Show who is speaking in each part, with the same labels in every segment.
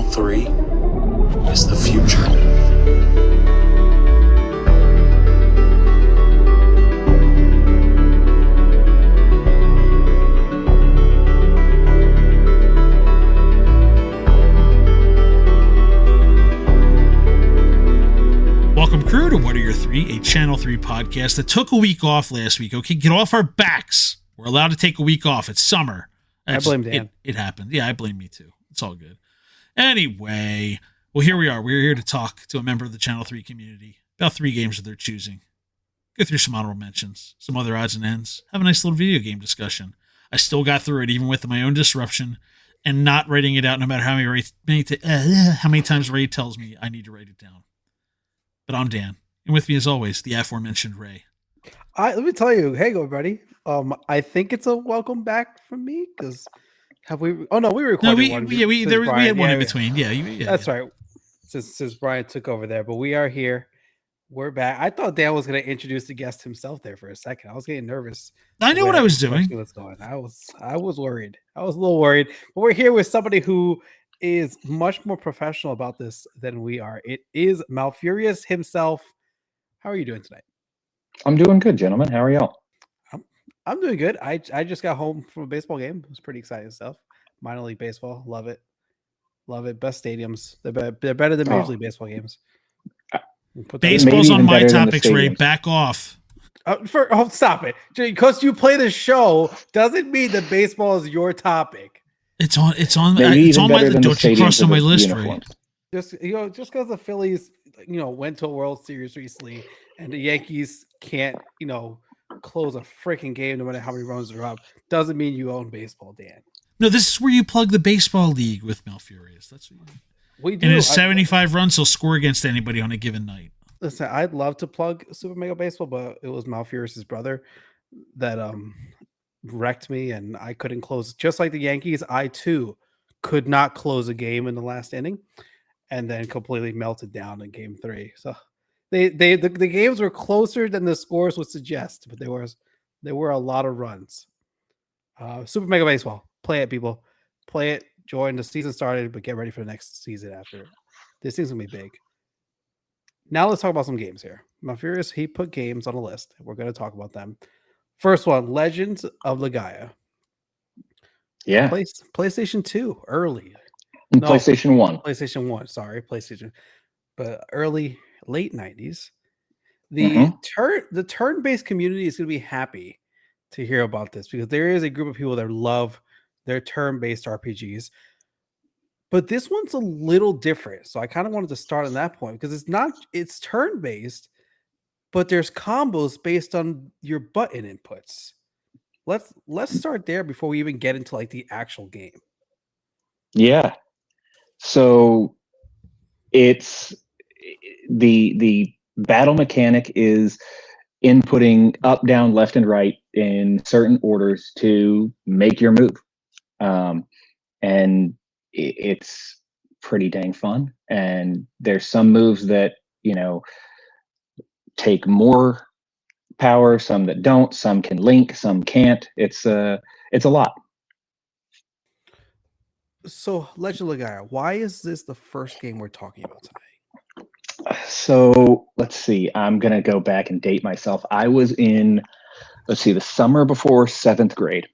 Speaker 1: 3 is the future.
Speaker 2: Welcome, crew, to What Are Your Three, a Channel 3 podcast that took a week off last week. Okay, get off our backs. We're allowed to take a week off. It's summer.
Speaker 3: I blame Dan.
Speaker 2: It happened. Yeah, I blame me too. It's all good. Anyway, well, here we are. We're here to talk to a member of the Channel 3 community about 3 games of their choosing. Go through some honorable mentions, some other odds and ends, have a nice little video game discussion. I still got through it, even with my own disruption and not writing it out, no matter how many times Ray tells me I need to write it down. But I'm Dan, and with me, as always, the aforementioned Ray.
Speaker 3: Let me tell you, hey, everybody. I think it's a welcome back from me because have we? Oh no, we recorded one.
Speaker 2: Yeah, we had one in between. Yeah,
Speaker 3: that's right. Since Brian took over there, but we are here. We're back. I thought Dan was going to introduce the guest himself there for a second. I was getting nervous.
Speaker 2: I knew what I was doing.
Speaker 3: What's going? I was worried. I was a little worried. But we're here with somebody who is much more professional about this than we are. It is Malfurious himself. How are you doing tonight?
Speaker 4: I'm doing good, gentlemen. How are y'all?
Speaker 3: I'm doing good. I just got home from a baseball game. It was pretty exciting stuff. Minor league baseball. Love it. Best stadiums. They're better than Major League Baseball games.
Speaker 2: Baseball's on my topics, Ray. Back off.
Speaker 3: Stop it. Because you play the show doesn't mean that baseball is your topic.
Speaker 2: It's on my. Don't you cross on my list, Ray?
Speaker 3: Just because the Phillies, went to a World Series recently, and the Yankees can't, close a freaking game no matter how many runs they're up, doesn't mean you own baseball, Dan.
Speaker 2: No, this is where you plug the baseball league with Malfurious. That's what
Speaker 3: we do.
Speaker 2: And his 75 runs, he'll score against anybody on a given night.
Speaker 3: Listen, I'd love to plug Super Mega Baseball, but it was Malfurious's brother that wrecked me, and I couldn't close. Just like the Yankees, I too could not close a game in the last inning, and then completely melted down in Game 3. So the games were closer than the scores would suggest, but there were a lot of runs. Super Mega Baseball, play it, people, play it. Join. The season started, but get ready for the next season after. This thing's gonna be big. Now let's talk about some games here. Malfurious, he put games on a list. We're going to talk about them. First one, Legend of Legaia.
Speaker 4: Yeah.
Speaker 3: PlayStation 2, early.
Speaker 4: PlayStation 1.
Speaker 3: PlayStation 1, sorry. PlayStation. But late 90s. The turn-based community is going to be happy to hear about this because there is a group of people that love their turn-based RPGs. But this one's a little different. So I kind of wanted to start on that point because it's turn-based, but there's combos based on your button inputs. Let's start there before we even get into like the actual game.
Speaker 4: Yeah. So it's the battle mechanic is inputting up, down, left, and right in certain orders to make your move. And it's pretty dang fun. And there's some moves that, take more power, some that don't, some can link, some can't. It's a lot.
Speaker 3: So Legend of Legaia, why is this the first game we're talking about tonight?
Speaker 4: So let's see. I'm going to go back and date myself. I was in, the summer before 7th grade.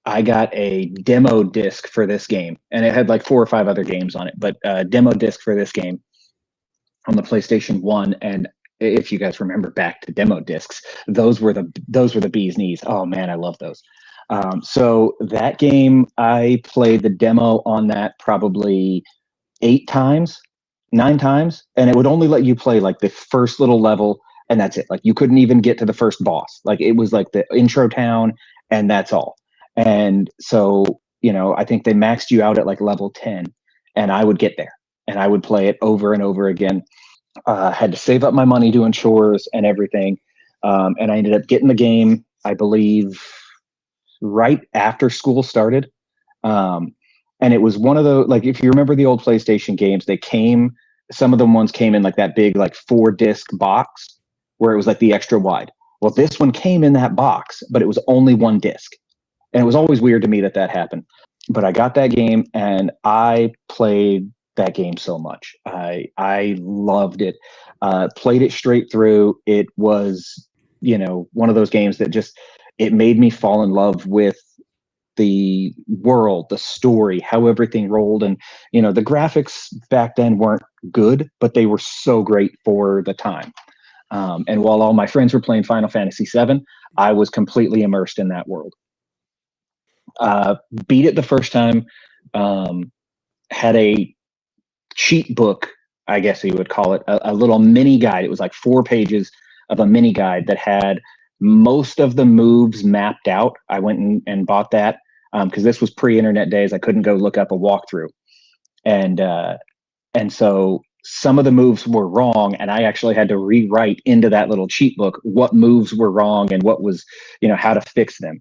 Speaker 4: I got a demo disc for this game, and it had like 4 or 5 other games on it, but a demo disc for this game on the PlayStation 1. And if you guys remember back to demo discs, those were the bee's knees. Oh man, I love those. So that game, I played the demo on that probably 9 times, and it would only let you play like the first little level, and that's it. Like you couldn't even get to the first boss. Like it was like the intro town, and that's all. And so, I think they maxed you out at like level 10, and I would get there and I would play it over and over again. Had to save up my money doing chores and everything. And I ended up getting the game, I believe, right after school started. And it was one of the, like, if you remember the old PlayStation games, some of the ones came in like that big, like 4-disc box where it was like the extra wide. Well, this one came in that box, but it was only 1 disc. And it was always weird to me that happened. but I got that game and I played that game so much. I loved it. Played it straight through. It was, one of those games that just it made me fall in love with the world, the story, how everything rolled. And, the graphics back then weren't good, but they were so great for the time. And while all my friends were playing Final Fantasy VII, I was completely immersed in that world. Beat it the first time. Had a cheat book, I guess you would call it, a little mini guide. It was like 4 pages of a mini guide that had most of the moves mapped out. I went and bought that because this was pre-internet days. I couldn't go look up a walkthrough, and so some of the moves were wrong, and I actually had to rewrite into that little cheat book what moves were wrong and what was, how to fix them.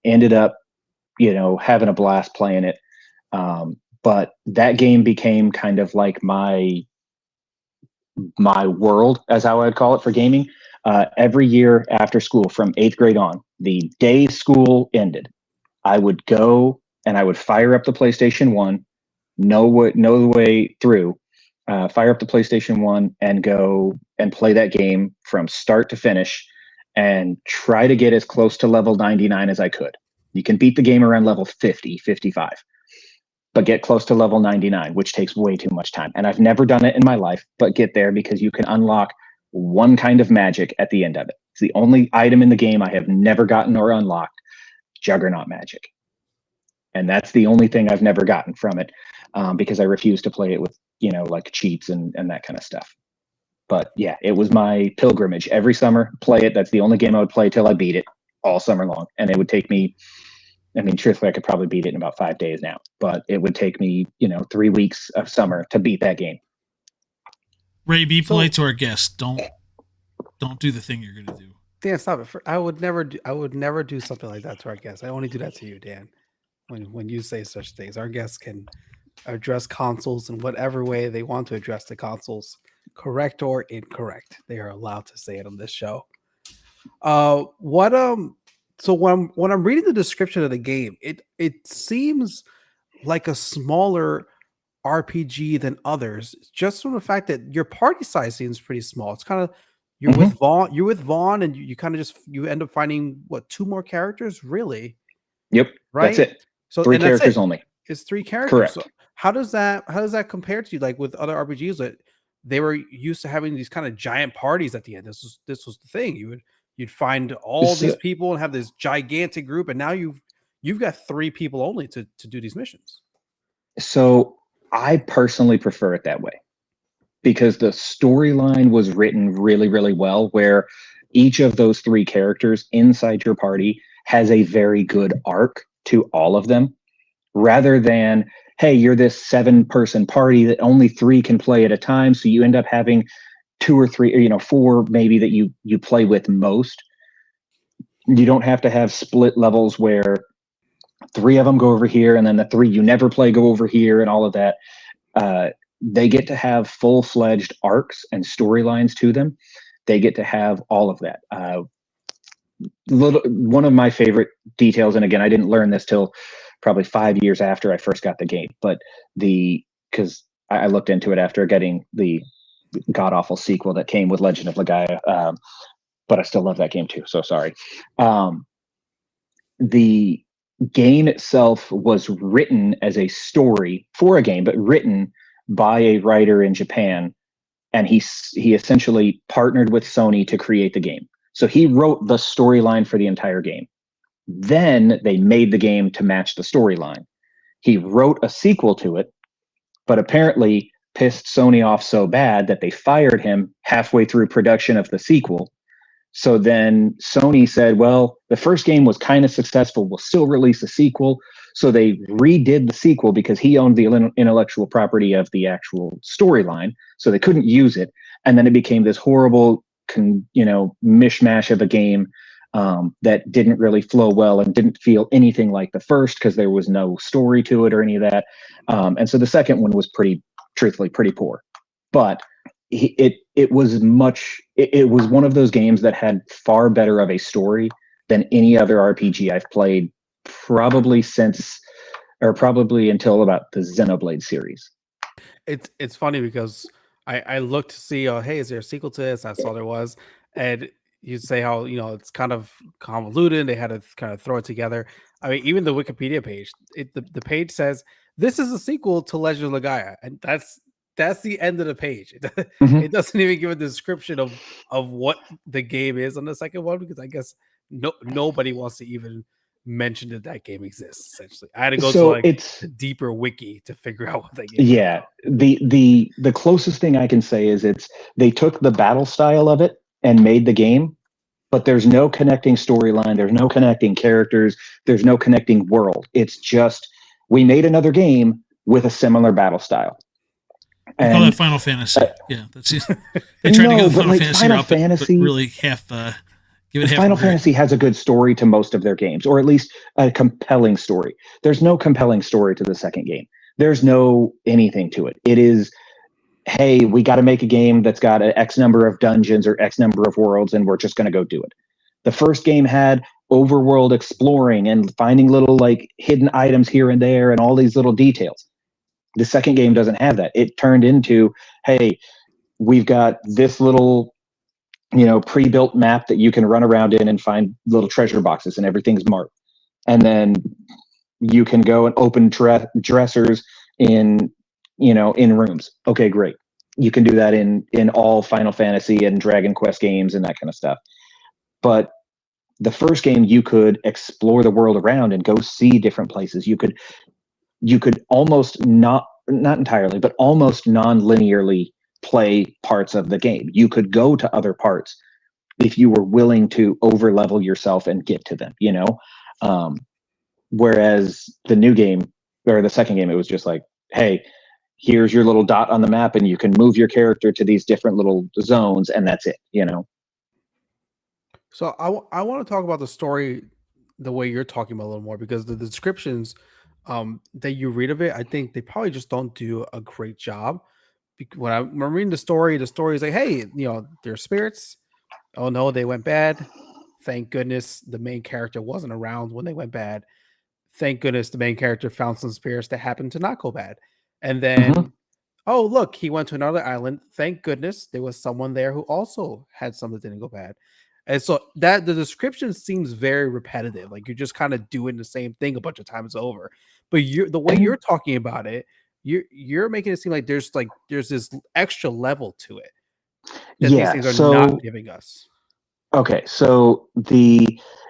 Speaker 4: Ended up, having a blast playing it. But that game became kind of like my world, as how I'd call it for gaming. Every year after school, from 8th grade on, the day school ended, I would go and I would fire up the PlayStation 1, know the way through, fire up the PlayStation 1 and go and play that game from start to finish and try to get as close to level 99 as I could. You can beat the game around level 50, 55. But get close to level 99, which takes way too much time. And I've never done it in my life, but get there because you can unlock one kind of magic at the end of it. It's the only item in the game I have never gotten or unlocked, Juggernaut magic. And that's the only thing I've never gotten from it because I refuse to play it with, like cheats and that kind of stuff. But yeah, it was my pilgrimage every summer, play it. That's the only game I would play till I beat it all summer long. And it would take me, truthfully, I could probably beat it in about 5 days now, but it would take me, 3 weeks of summer to beat that game.
Speaker 2: Ray, be polite to our guests. Don't do the thing you're going to do.
Speaker 3: Dan, stop it. I would never do something like that to our guests. I only do that to you, Dan. When you say such things, our guests can address consoles in whatever way they want to address the consoles, correct or incorrect. They are allowed to say it on this show. So when I'm reading the description of the game, it seems like a smaller RPG than others, just from the fact that your party size seems pretty small. It's kind of you're with Vaughn, and you kind of you end up finding 2 more characters, really.
Speaker 4: Yep,
Speaker 3: right.
Speaker 4: That's it.
Speaker 3: So
Speaker 4: 3 characters only.
Speaker 3: It's 3 characters.
Speaker 4: Correct.
Speaker 3: So how does that compare to you, like with other RPGs that they were used to having these kind of giant parties at the end? This was the thing. You'd find all these people and have this gigantic group, and now you've got 3 people only to do these missions.
Speaker 4: So I personally prefer it that way because the storyline was written really, really well, where each of those 3 characters inside your party has a very good arc to all of them, rather than, hey, you're this 7-person party that only 3 can play at a time. So you end up having 2 or 3, or 4 maybe that you play with most. You don't have to have split levels where 3 of them go over here and then the 3 you never play go over here and all of that. They get to have full-fledged arcs and storylines to them. They get to have all of that. One of my favorite details, and again, I didn't learn this till probably 5 years after I first got the game, but because I looked into it after getting the god-awful sequel that came with Legend of Legaia, but I still love that game too, so sorry. The game itself was written as a story for a game, but written by a writer in Japan, and he essentially partnered with Sony to create the game. So he wrote the storyline for the entire game. Then they made the game to match the storyline. He wrote a sequel to it, but apparently pissed Sony off so bad that they fired him halfway through production of the sequel. So then Sony said, well, the first game was kind of successful. We'll still release a sequel. So they redid the sequel because he owned the intellectual property of the actual storyline. So they couldn't use it. And then it became this horrible, mishmash of a game that didn't really flow well and didn't feel anything like the first because there was no story to it or any of that. And so the second one was truthfully pretty poor. But it was one of those games that had far better of a story than any other RPG I've played probably since or probably until about the Xenoblade series.
Speaker 3: It's funny because I looked to see, hey, is there a sequel to this? I saw there was, and you say how it's kind of convoluted. They had to kind of throw it together. I mean, even the Wikipedia page, the page says this is a sequel to Legend of Legaia, and that's the end of the page.
Speaker 4: Mhm.
Speaker 3: It doesn't even give a description of what the game is on the second one, because I guess nobody wants to even mention that game exists. Essentially, I had to go to
Speaker 4: So
Speaker 3: like
Speaker 4: it's
Speaker 3: the deeper wiki to figure out what that game is
Speaker 4: yeah.
Speaker 3: about.
Speaker 4: The closest thing I can say is they took the battle style of it and made the game, but there's no connecting storyline, there's no connecting characters, there's no connecting world. It's just we made another game with a similar battle style.
Speaker 2: We call that
Speaker 4: And
Speaker 2: Final Fantasy. Yeah, that's it. They tried to
Speaker 4: no,
Speaker 2: get the
Speaker 4: but
Speaker 2: Final
Speaker 4: like
Speaker 2: Fantasy
Speaker 4: Final
Speaker 2: route, but
Speaker 4: Fantasy,
Speaker 2: really half give it half.
Speaker 4: Final
Speaker 2: a merit.
Speaker 4: Fantasy has a good story to most of their games, or at least a compelling story. There's no compelling story to the second game. There's no anything to it. It is, hey, we got to make a game that's got an X number of dungeons or X number of worlds, and we're just going to go do it. The first game had overworld exploring and finding little like hidden items here and there and all these little details. The second game doesn't have that. It turned into, hey, we've got this little pre-built map that you can run around in and find little treasure boxes, and everything's marked. And then you can go and open dressers in rooms. Okay, great. You can do that in all Final Fantasy and Dragon Quest games and that kind of stuff. But the first game, you could explore the world around and go see different places. You could almost not entirely, but almost non-linearly play parts of the game. You could go to other parts if you were willing to over level yourself and get to them, whereas the new game or the second game, it was just like, hey, here's your little dot on the map and you can move your character to these different little zones and that's it.
Speaker 3: So I want to talk about the story the way you're talking about a little more, because the descriptions that you read of it, I think they probably just don't do a great job. When I'm reading the story is like, hey, they're spirits. Oh no, they went bad. Thank goodness the main character wasn't around when they went bad. Thank goodness the main character found some spirits that happened to not go bad. And then, oh, look, he went to another island. Thank goodness there was someone there who also had something that didn't go bad. And so that the description seems very repetitive. Like you're just kind of doing the same thing a bunch of times over. But the way you're talking about it, you're making it seem like there's this extra level to it that these things are not giving us.
Speaker 4: Okay, so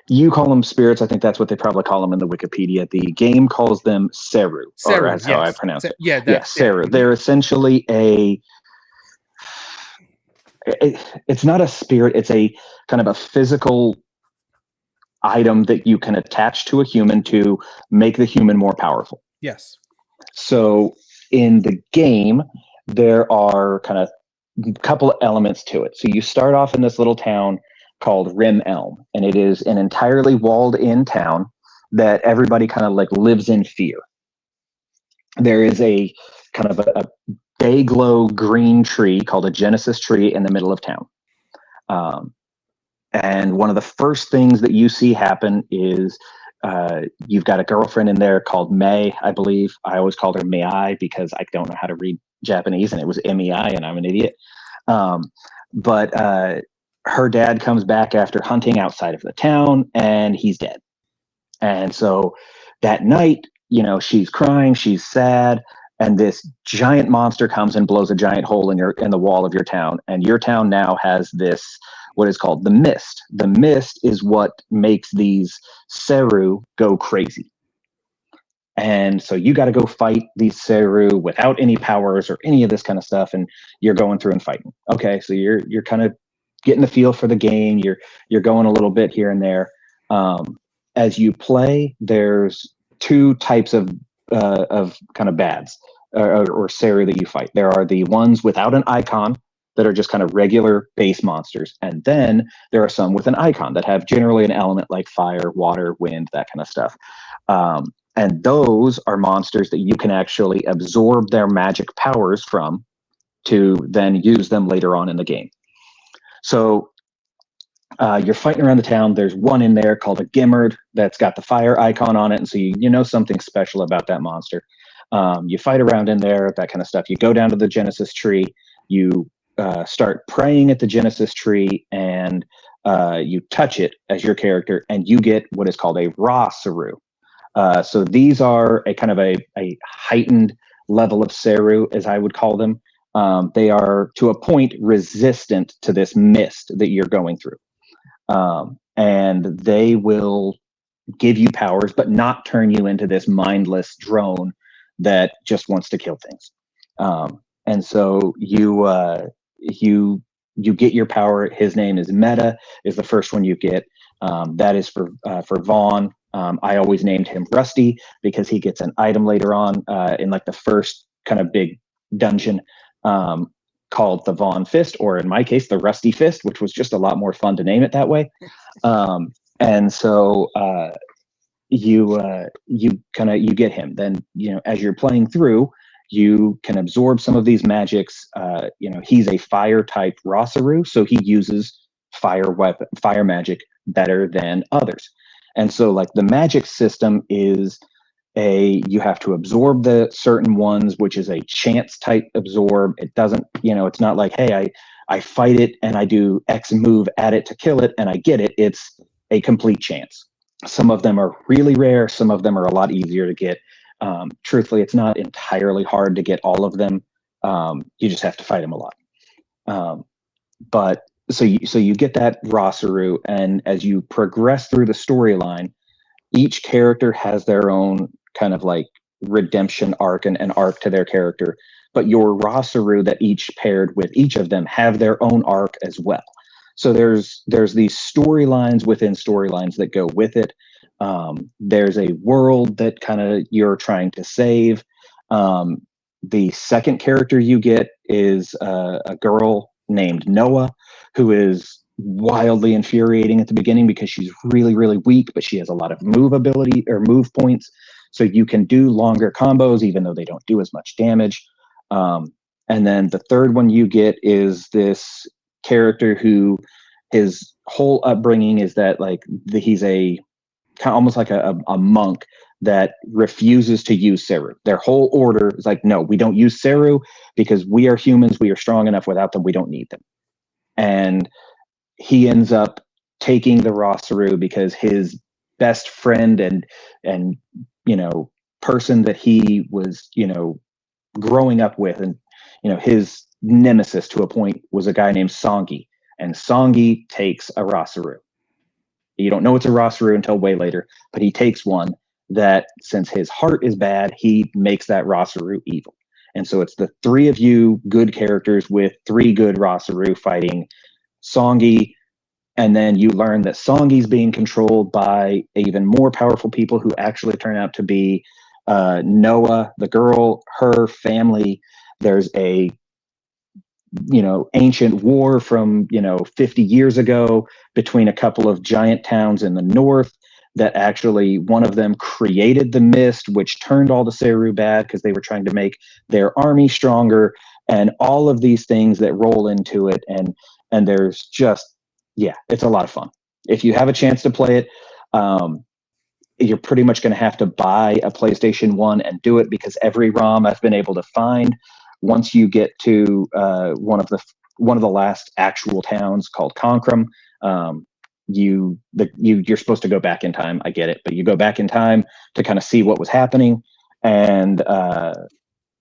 Speaker 4: you call them spirits. I think that's what they probably call them in the Wikipedia. The game calls them Seru, or that's how I pronounce it. Seru. Yeah. They're essentially it's not a spirit. It's a kind of a physical item that you can attach to a human to make the human more powerful.
Speaker 3: Yes.
Speaker 4: So in the game, there are kind of a couple of elements to it. So you start off in this little town called Rim Elm, and it is an entirely walled-in town that everybody kind of like lives in fear. There is a kind of a day glow green tree called a Genesis tree in the middle of town. And one of the first things that you see happen is you've got a girlfriend in there called Mei, I believe. I always called her Mei because I don't know how to read Japanese, and it was Mei, and I'm an idiot. But her dad comes back after hunting outside of the town, and he's dead. And so that night, she's crying, she's sad, and this giant monster comes and blows a giant hole in the wall of your town. And your town now has this, what is called the mist. The mist is what makes these Seru go crazy. And so you got to go fight these Seru without any powers or any of this kind of stuff, and you're going through and fighting. Okay, so you're kind of getting the feel for the game. You're going a little bit here and there. As you play, there's two types of kind of bads or Seru that you fight. There are the ones without an icon that are just kind of regular base monsters, and then there are some with an icon that have generally an element like fire, water, wind, that kind of stuff. And those are monsters that you can actually absorb their magic powers from to then use them later on in the game. So You're fighting around the town. There's one in there called a Gimmerd that's got the fire icon on it, and so you know something special about that monster. You fight around in there, that kind of stuff. You go down to the Genesis tree. You start praying at the Genesis tree, and you touch it as your character, and you get what is called a Ra Saru. So these are a kind of a heightened level of Seru, as I would call them. They are, to a point, resistant to this mist that you're going through. And they will give you powers, but not turn you into this mindless drone that just wants to kill things. And so you get your power. His name is Meta, is the first one you get. That is for Vaughn. I always named him Rusty because he gets an item later on in like the first kind of big dungeon called the Vaughn Fist, or in my case, the Rusty Fist, which was just a lot more fun to name it that way. And so you get him. Then, as you're playing through, you can absorb some of these magics. He's a fire type Rosaru, so he uses fire magic better than others. And so like the magic system is you have to absorb the certain ones, which is a chance type absorb. It doesn't, it's not like, hey, I fight it and I do X move at it to kill it and I get it. It's a complete chance. Some of them are really rare. Some of them are a lot easier to get. Truthfully, it's not entirely hard to get all of them. You just have to fight them a lot. But so you get that Rosaru, and as you progress through the storyline, each character has their own kind of like redemption arc and an arc to their character. But your Rosaru that each paired with each of them have their own arc as well. So there's these storylines within storylines that go with it. There's a world that kind of you're trying to save. The second character you get is a girl named Noah, who is wildly infuriating at the beginning because she's really, really weak, but she has a lot of move ability or move points. So you can do longer combos, even though they don't do as much damage. And then the third one you get is this character who his whole upbringing is that like he's a kind of almost like a monk that refuses to use Seru. Their whole order is like, no, we don't use Seru because we are humans. We are strong enough without them. We don't need them. And he ends up taking the Rosaru because his best friend and person that he was growing up with, and his nemesis to a point was a guy named Songi, and Songi takes a Rosaru. You don't know it's a Rosaru until way later, but he takes one that, since his heart is bad, he makes that Rosaru evil. And so it's the three of you good characters with three good Rosaru fighting Songi. And then you learn that Songi's being controlled by even more powerful people who actually turn out to be Noah, the girl, her family. There's a ancient war from 50 years ago between a couple of giant towns in the north that actually one of them created the mist, which turned all the Seru bad because they were trying to make their army stronger, and all of these things that roll into it. And there's just, it's a lot of fun. If you have a chance to play it, you're pretty much going to have to buy a PlayStation 1 and do it, because every ROM I've been able to find, once you get to one of the last actual towns called Concrum, you're supposed to go back in time. I get it, but you go back in time to kind of see what was happening, and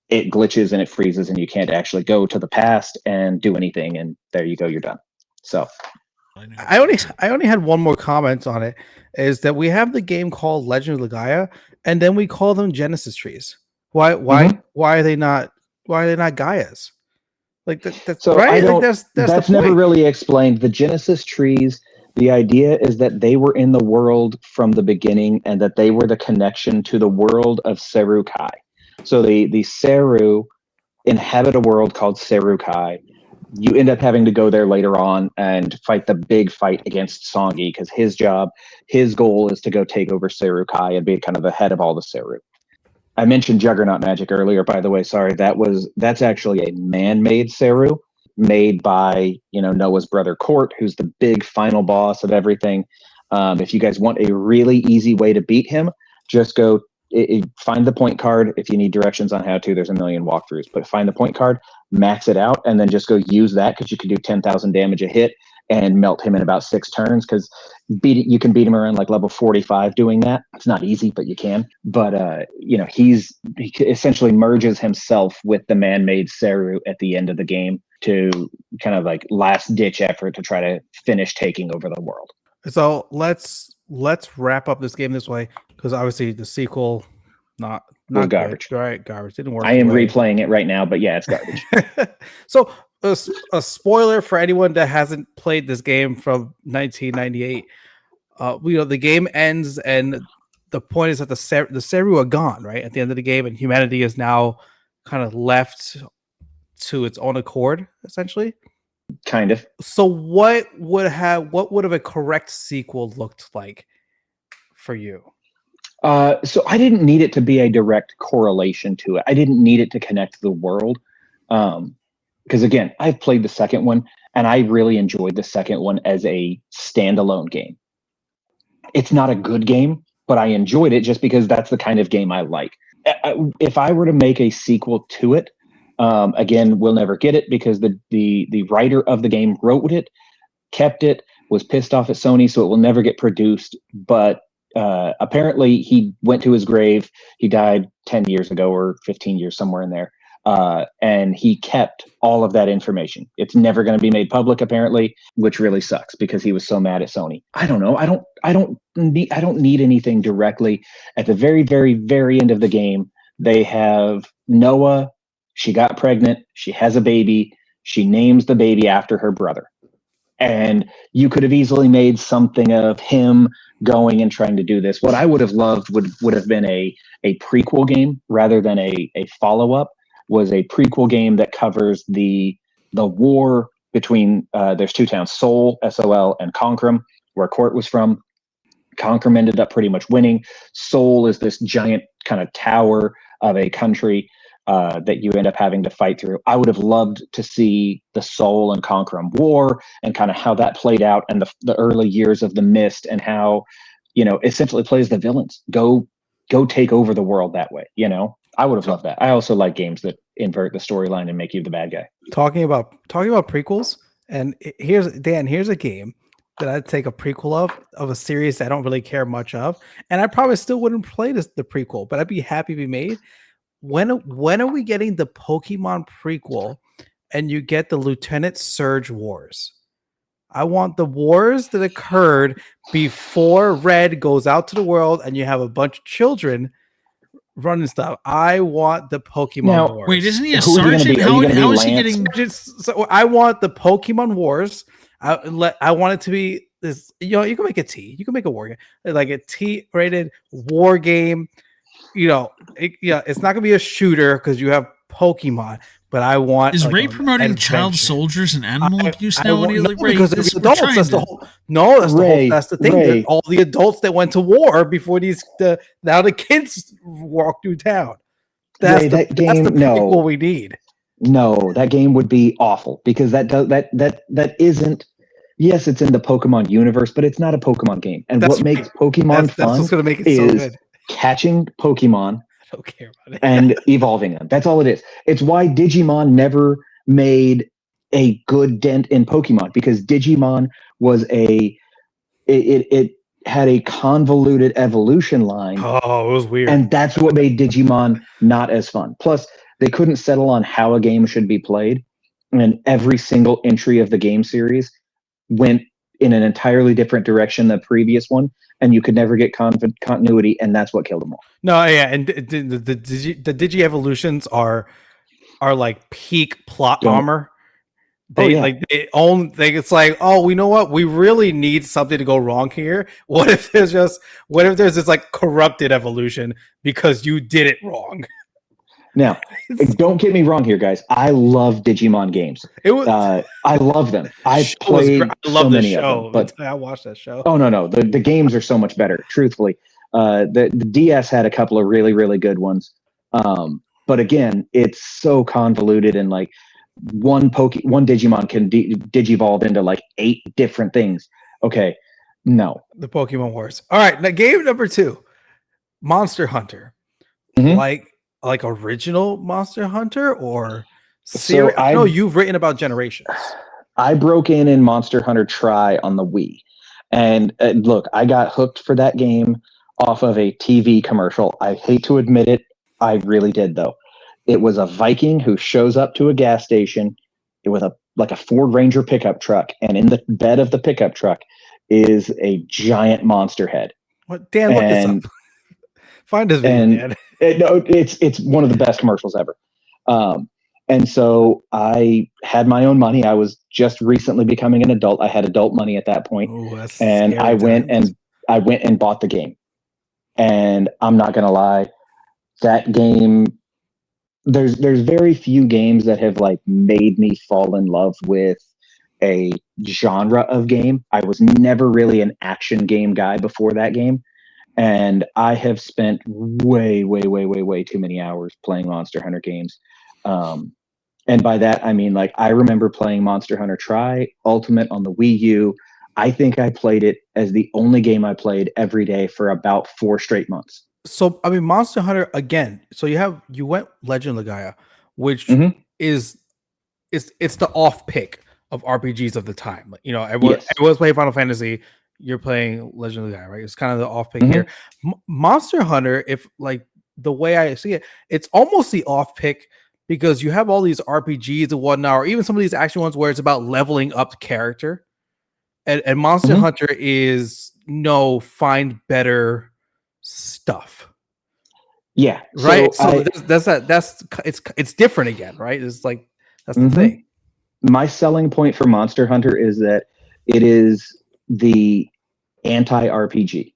Speaker 4: it glitches and it freezes, and you can't actually go to the past and do anything. And there you go, you're done. So
Speaker 3: I only had one more comment on it, is that we have the game called Legend of Legaia, and then we call them Genesis trees. Why are they not Gaias? Like that's
Speaker 4: so
Speaker 3: right.
Speaker 4: I don't,
Speaker 3: like
Speaker 4: that's
Speaker 3: the
Speaker 4: never
Speaker 3: point.
Speaker 4: really explained. The Genesis trees, the idea is that they were in the world from the beginning, and that they were the connection to the world of Seru Kai. So the Seru inhabit a world called Seru Kai. You end up having to go there later on and fight the big fight against Songi, because his goal is to go take over Seru Kai and be kind of the head of all the Seru. I mentioned Juggernaut magic earlier, by the way. Sorry, that's actually a man-made Seru. made by, Noah's brother Court, who's the big final boss of everything. If you guys want a really easy way to beat him, just go find the point card. If you need directions on how to, there's a million walkthroughs, but find the point card, max it out, and then just go use that, because you can do 10,000 damage a hit and melt him in about 6 turns, because you can beat him around like level 45 doing that. It's not easy, but you can. But he essentially merges himself with the man-made Seru at the end of the game to kind of like last ditch effort to try to finish taking over the world.
Speaker 3: So let's wrap up this game this way, because obviously the sequel not
Speaker 4: garbage.
Speaker 3: Good. Right, garbage didn't work.
Speaker 4: I am replaying it right now, but yeah, it's garbage.
Speaker 3: So a spoiler for anyone that hasn't played this game from 1998. The game ends, and the point is that the Seru are gone, right, at the end of the game, and humanity is now kind of left to its own accord, essentially.
Speaker 4: Kind of.
Speaker 3: So what would have a correct sequel looked like for you?
Speaker 4: So I didn't need it to be a direct correlation to it. I didn't need it to connect the world. Because again, I've played the second one, and I really enjoyed the second one as a standalone game. It's not a good game, but I enjoyed it just because that's the kind of game I like. If I were to make a sequel to it, again, we'll never get it, because the writer of the game wrote it, kept it, was pissed off at Sony, so it will never get produced. But apparently he went to his grave. He died 10 years ago or 15 years, somewhere in there. And he kept all of that information. It's never going to be made public, apparently, which really sucks, because he was so mad at Sony. I don't know. I don't need anything directly. At the very, very, very end of the game, they have Noah. She got pregnant. She has a baby. She names the baby after her brother. And you could have easily made something of him going and trying to do this. What I would have loved would have been a prequel game rather than a follow-up. Was a prequel game that covers the war between there's 2 towns, Seoul, S-O-L, and Konkrom, where Court was from. Konkrom ended up pretty much winning. Seoul is this giant kind of tower of a country that you end up having to fight through. I would have loved to see the Seoul and Konkrom war and kind of how that played out, and the early years of the Mist, and how, essentially plays the villains. Go take over the world that way, I would have loved that. I also like games that invert the storyline and make you the bad guy.
Speaker 3: Talking about prequels, and here's a game that I'd take a prequel of a series that I don't really care much of, and I probably still wouldn't play the prequel, but I'd be happy to be made. When are we getting the Pokemon prequel, and you get the Lieutenant Surge Wars? I want the wars that occurred before Red goes out to the world, and you have a bunch of children running stuff. I want the Pokemon Wars.
Speaker 2: Wait, isn't he a sergeant? How is he getting?
Speaker 3: So I want the Pokemon Wars. I want it to be this. You can make a T. You can make a war game, like a T-rated war game. It's not gonna be a shooter because you have Pokemon. But I want.
Speaker 2: Is Ray promoting child soldiers and animal abuse now?
Speaker 3: Because of the adults. That's the whole. No, that's the thing. Ray. All the adults that went to war before now the kids walk through town. That's the prequel we need.
Speaker 4: No, that game would be awful, because that isn't. Yes, it's in the Pokemon universe, but it's not a Pokemon game. And what makes Pokemon fun
Speaker 3: that's what's gonna make it so good.
Speaker 4: Catching Pokemon.
Speaker 3: I don't care about it.
Speaker 4: And evolving them. That's all it is. It's why Digimon never made a good dent in Pokemon, because Digimon was it had a convoluted evolution line.
Speaker 3: Oh, it was weird.
Speaker 4: And that's what made Digimon not as fun. Plus, they couldn't settle on how a game should be played. And every single entry of the game series went in an entirely different direction than the previous one, and you could never get continuity, and that's what killed them all.
Speaker 3: No, yeah, and the Digi evolutions are like peak plot armor. It's like, oh, we know what? We really need something to go wrong here. What if there's this like corrupted evolution because you did it wrong?
Speaker 4: Now, don't get me wrong here, guys. I love Digimon games. I love them. I've played so many of them. But
Speaker 3: I watched that show.
Speaker 4: Oh, no. The games are so much better, truthfully. The DS had a couple of really, really good ones. But again, it's so convoluted, and like one Digimon can digivolve into like 8 different things. Okay, no.
Speaker 3: The Pokemon Wars. All right, now game number 2, Monster Hunter.
Speaker 4: Mhm.
Speaker 3: Like original Monster Hunter or
Speaker 4: So
Speaker 3: I know you've written about Generations.
Speaker 4: I broke in Monster Hunter Tri on the Wii. And look, I got hooked for that game off of a TV commercial. I hate to admit it. I really did, though. It was a Viking who shows up to a gas station with a Ford Ranger pickup truck. And in the bed of the pickup truck is a giant monster head.
Speaker 3: What? Dan, look this up. Find this video, Dan.
Speaker 4: It's one of the best commercials ever. And so I had my own money. I was just recently becoming an adult. I had adult money at that point.
Speaker 3: Ooh,
Speaker 4: and I went and bought the game. And I'm not gonna lie, that game, there's very few games that have like made me fall in love with a genre of game. I was never really an action game guy before that game. And I have spent way too many hours playing Monster Hunter games. And by that, I mean, like, I remember playing Monster Hunter Tri Ultimate on the Wii U. I think I played it as the only game I played every day for about 4 straight months.
Speaker 3: So, I mean, Monster Hunter, again, so you went Legend of Legaia, which is the off pick of RPGs of the time. Like, you know, everyone's playing Final Fantasy. You're playing Legend of Legaia, right? It's kind of the off pick here. Monster Hunter, if like the way I see it, it's almost the off pick because you have all these RPGs and whatnot, or even some of these action ones where it's about leveling up character. And Monster Hunter is find better stuff.
Speaker 4: Yeah.
Speaker 3: Right. So it's different again, right? It's like that's the thing.
Speaker 4: My selling point for Monster Hunter is that it is the anti-RPG.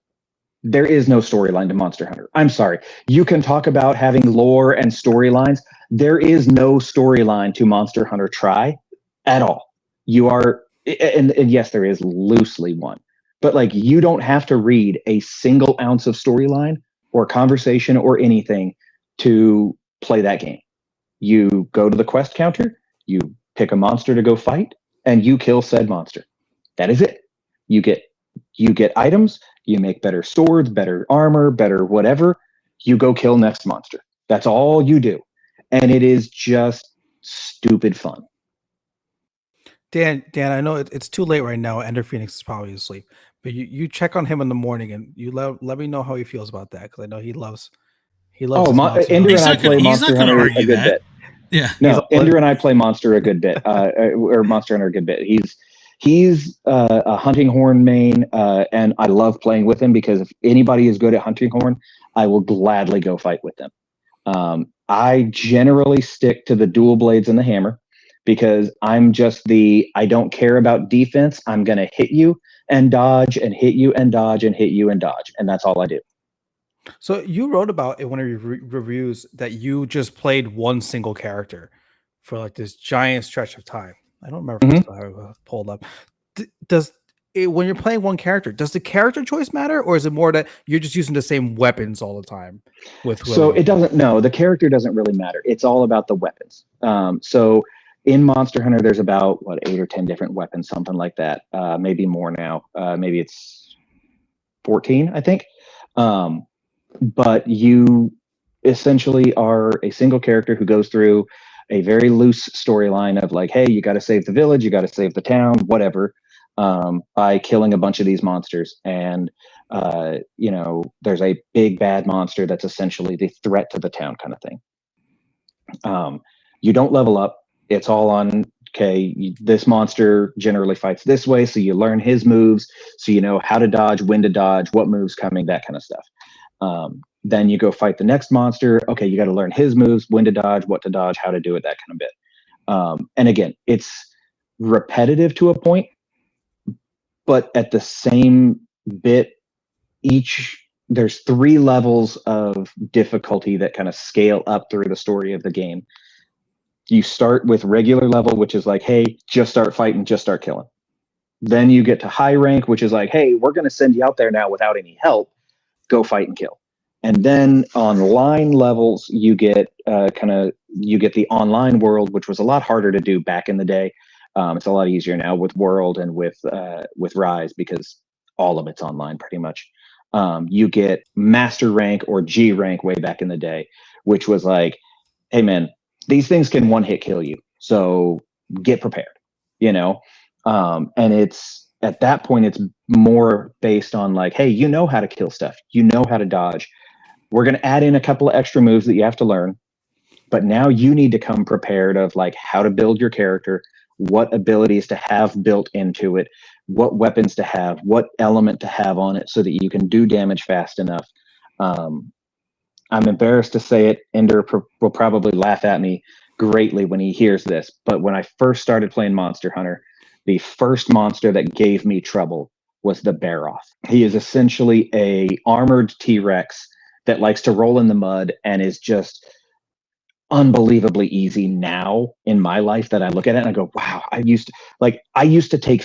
Speaker 4: There is no storyline to Monster Hunter. I'm sorry. You can talk about having lore and storylines. There is no storyline to Monster Hunter Tri at all. You are, and yes, there is loosely one, but like you don't have to read a single ounce of storyline or conversation or anything to play that game. You go to the quest counter, you pick a monster to go fight, and you kill said monster. That is it. You get items, you make better swords, better armor, better whatever. You go kill next monster. That's all you do. And it is just stupid fun.
Speaker 3: Dan, I know it's too late right now. Ender Phoenix is probably asleep, but you check on him in the morning and you let me know how he feels about that because I know he loves.
Speaker 4: Ender and I play Monster Hunter a good bit.
Speaker 2: Yeah,
Speaker 4: no, Ender and I play Monster a good bit, or Monster Hunter a good bit. He's a hunting horn main, and I love playing with him because if anybody is good at hunting horn, I will gladly go fight with them. I generally stick to the dual blades and the hammer because I'm just I don't care about defense. I'm going to hit you and dodge and hit you and dodge and hit you and dodge. And that's all I do.
Speaker 3: So you wrote about in one of your reviews that you just played one single character for like this giant stretch of time. I don't remember if I have it pulled up. When you're playing one character, does the character choice matter, or is it more that you're just using the same weapons all the time?
Speaker 4: So it doesn't. No, the character doesn't really matter. It's all about the weapons. So in Monster Hunter, there's about 8 or 10 different weapons, something like that. Maybe more now. Maybe it's 14, I think. But you essentially are a single character who goes through a very loose storyline of like, hey, you got to save the village, you got to save the town, whatever, by killing a bunch of these monsters. And, there's a big bad monster that's essentially the threat to the town kind of thing. You don't level up. It's all on, okay, this monster generally fights this way. So you learn his moves. So you know how to dodge, when to dodge, what moves coming, that kind of stuff. Then you go fight the next monster. Okay, you got to learn his moves, when to dodge, what to dodge, how to do it, that kind of bit. And again, it's repetitive to a point, but at the same bit, there's 3 levels of difficulty that kind of scale up through the story of the game. You start with regular level, which is like, hey, just start fighting, just start killing. Then you get to high rank, which is like, hey, we're going to send you out there now without any help. Go fight and kill. And then on line levels, you get you get the online world, which was a lot harder to do back in the day. It's a lot easier now with World and with Rise because all of it's online pretty much. You get Master Rank or G Rank way back in the day, which was like, hey man, these things can one hit kill you, so get prepared, you know. And it's at that point, it's more based on like, hey, you know how to kill stuff, you know how to dodge. We're going to add in a couple of extra moves that you have to learn, but now you need to come prepared of like how to build your character, what abilities to have built into it, what weapons to have, what element to have on it so that you can do damage fast enough. I'm embarrassed to say it. Ender will probably laugh at me greatly when he hears this, but when I first started playing Monster Hunter, the first monster that gave me trouble was the Baroth. He is essentially a armored T-Rex that likes to roll in the mud and is just unbelievably easy now in my life that I look at it and I go, wow, I used to take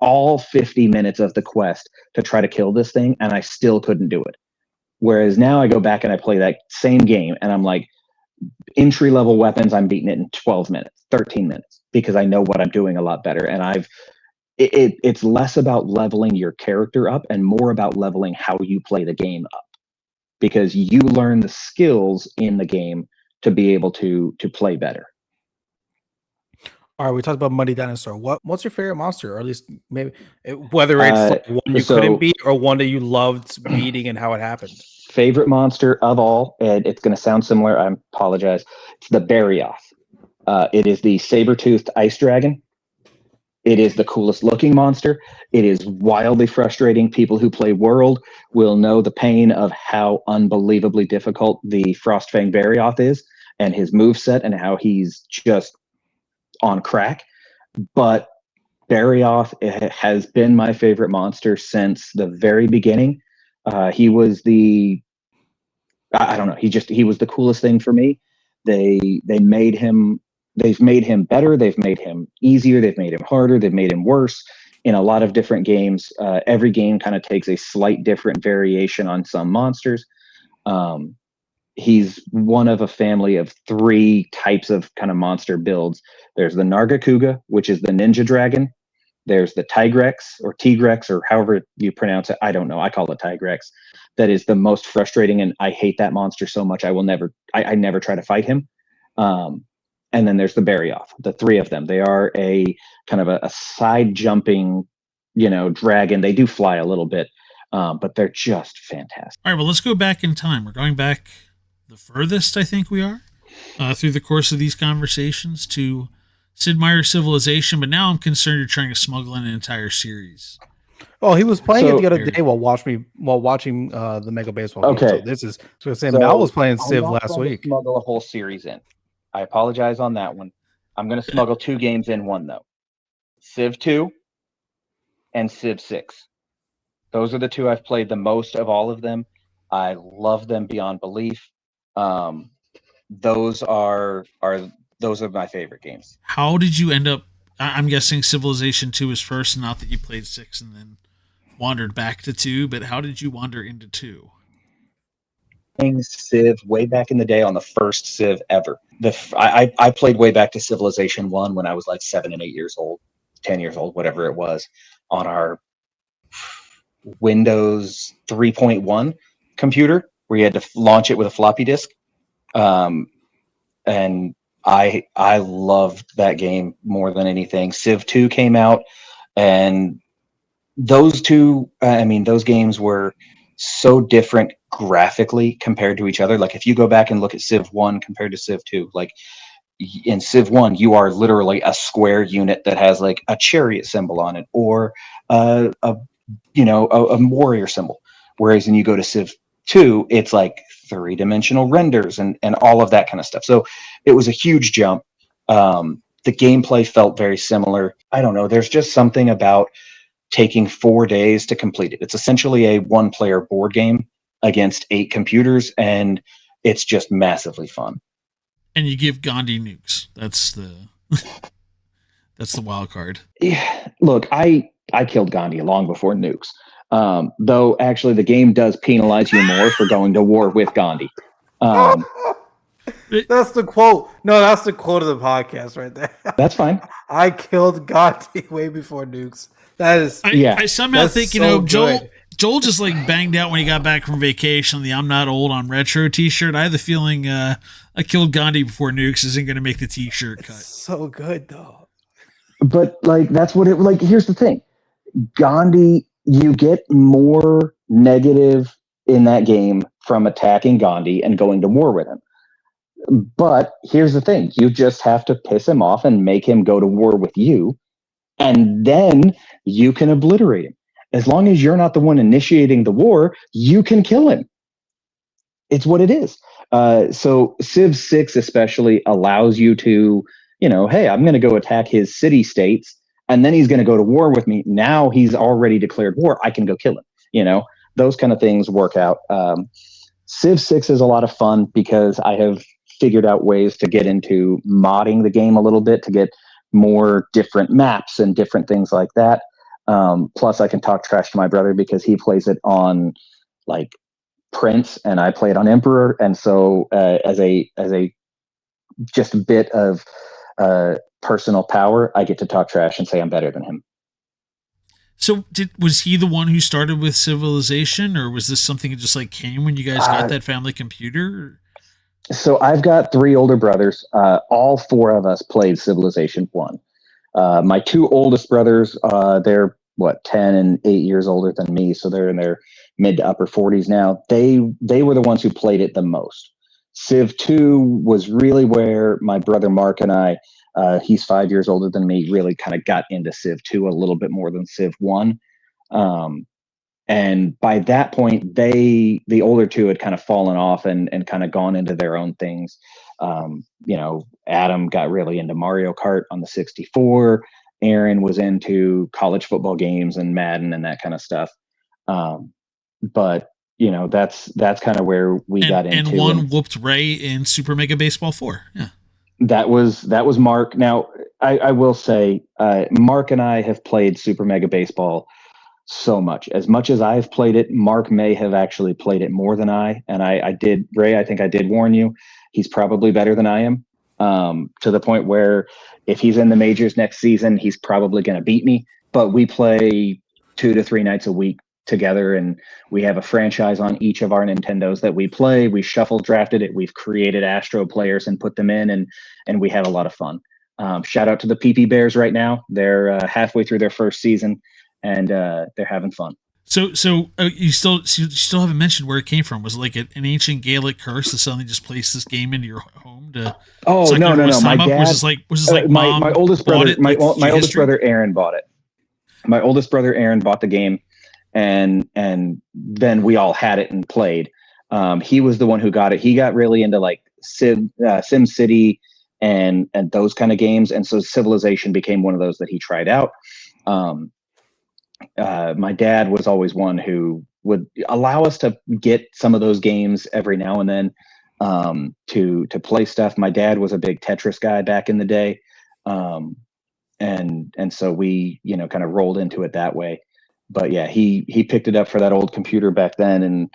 Speaker 4: all 50 minutes of the quest to try to kill this thing and I still couldn't do it. Whereas now I go back and I play that same game and I'm like, entry level weapons, I'm beating it in 12 minutes, 13 minutes, because I know what I'm doing a lot better. And it's less about leveling your character up and more about leveling how you play the game up, because you learn the skills in the game to be able to play better.
Speaker 3: All right, we talked about Muddy Dinosaur. What's your favorite monster, or at least maybe whether it's like one you couldn't beat or one that you loved beating and how it happened?
Speaker 4: Favorite monster of all, and it's going to sound similar. I apologize. It's the Barioth. It is the saber-toothed ice dragon. It is the coolest looking monster. It is wildly frustrating. People who play World will know the pain of how unbelievably difficult the Frostfang Barioth is and his moveset and how he's just on crack. But Barioth has been my favorite monster since the very beginning. He was I don't know. He was the coolest thing for me. They've made him better. They've made him easier. They've made him harder. They've made him worse in a lot of different games. Every game kind of takes a slight different variation on some monsters. He's one of a family of 3 types of kind of monster builds. There's the Nargacuga, which is the ninja dragon. There's the Tigrex or Tigrex or however you pronounce it. I don't know. I call it Tigrex. That is the most frustrating, and I hate that monster so much. I never try to fight him. And then there's the Barioth, the 3 of them. They are a kind of a side jumping, dragon. They do fly a little bit, but they're just fantastic.
Speaker 2: All right, well, let's go back in time. We're going back the furthest I think we are through the course of these conversations to Sid Meier's Civilization, but now I'm concerned you're trying to smuggle in an entire series.
Speaker 3: Oh, he was playing it the other day while watching the Mega Baseball game. So Mal was playing Civ last week.
Speaker 4: Smuggle a whole series in. I apologize on that one. I'm going to smuggle 2 games in one though. Civ 2 and Civ 6. Those are the 2 I've played the most of all of them. I love them beyond belief. Those are my favorite games.
Speaker 2: How did you end up? I'm guessing Civilization 2 was first, not that you played 6 and then wandered back to 2, but how did you wander into 2?
Speaker 4: Playing Civ way back in the day on the first Civ ever. I played way back to Civilization 1 when I was like 7 and 8 years old, 10 years old, whatever it was, on our Windows 3.1 computer where you had to launch it with a floppy disk. And I loved that game more than anything. Civ 2 came out, and those games were so different graphically compared to each other. Like if you go back and look at Civ 1 compared to Civ 2, like in Civ 1, you are literally a square unit that has like a chariot symbol on it or a warrior symbol. Whereas when you go to Civ 2, it's like 3-dimensional renders and all of that kind of stuff. So it was a huge jump. The gameplay felt very similar. I don't know. There's just something about taking 4 days to complete it. It's essentially a 1-player board game against 8 computers, and it's just massively fun.
Speaker 2: And you give Gandhi nukes. That's the wild card.
Speaker 4: Yeah, look, I killed Gandhi long before nukes. Though actually the game does penalize you more for going to war with Gandhi.
Speaker 3: That's the quote. No, that's the quote of the podcast right there.
Speaker 4: That's fine.
Speaker 3: I killed Gandhi way before nukes. That is
Speaker 2: I somehow think,
Speaker 3: so
Speaker 2: Joel just like banged out when he got back from vacation the I'm Not Old on Retro t-shirt. I have the feeling I killed Gandhi before nukes isn't going to make the t-shirt cut.
Speaker 3: So good though.
Speaker 4: But like that's what it like. Here's the thing, Gandhi. You get more negative in that game from attacking Gandhi and going to war with him. But here's the thing, you just have to piss him off and make him go to war with you, and then you can obliterate him. As long as you're not the one initiating the war, you can kill him. It's what it is. So Civ 6 especially allows you to, hey, I'm going to go attack his city states, and then he's going to go to war with me. Now he's already declared war. I can go kill him. Those kind of things work out. Civ 6 is a lot of fun because I have figured out ways to get into modding the game a little bit to get more different maps and different things like that. Plus I can talk trash to my brother because he plays it on like Prince and I play it on Emperor. And so as a just a bit of personal power, I get to talk trash and say I'm better than him.
Speaker 2: So was he the one who started with Civilization, or was this something that just like came when you guys got that family computer?
Speaker 4: So I've got 3 older brothers. All 4 of us played Civilization 1. My 2 oldest brothers, they're 10 and 8 years older than me, so they're in their mid to upper 40s now. They were the ones who played it the most. Civ 2 was really where my brother Mark and I, he's 5 years older than me, really kind of got into Civ 2 a little bit more than Civ 1. And by that point, the older 2 had kind of fallen off and kind of gone into their own things. Adam got really into Mario Kart on the 64. Aaron was into college football games and Madden and that kind of stuff. But that's kind of where we got into.
Speaker 2: And one whooped Ray in Super Mega Baseball 4. Yeah.
Speaker 4: That was Mark. Now, I will say, Mark and I have played Super Mega Baseball so much. As much as I've played it, Mark may have actually played it more than I. And I did, Ray, I think I did warn you, he's probably better than I am, to the point where if he's in the majors next season, he's probably going to beat me. But we play 2 to 3 nights a week together, and we have a franchise on each of our Nintendos that we play. We shuffle drafted it. We've created Astro players and put them in, and we have a lot of fun. Shout out to the PP Bears right now. They're halfway through their first season, and they're having fun.
Speaker 2: So you still haven't mentioned where it came from. Was it like an ancient Gaelic curse that suddenly just placed this game into your home?
Speaker 4: No. My dad
Speaker 2: was this like
Speaker 4: my oldest brother.
Speaker 2: it,
Speaker 4: my
Speaker 2: like,
Speaker 4: oldest brother Aaron bought it. My oldest brother Aaron bought the game, and then we all had it and played. He was the one who got it. He got really into like Sim City and those kind of games, and so Civilization became one of those that he tried out. My dad was always one who would allow us to get some of those games every now and then to play stuff. My dad was a big Tetris guy back in the day, and so we kind of rolled into it that way. But yeah, he picked it up for that old computer back then, and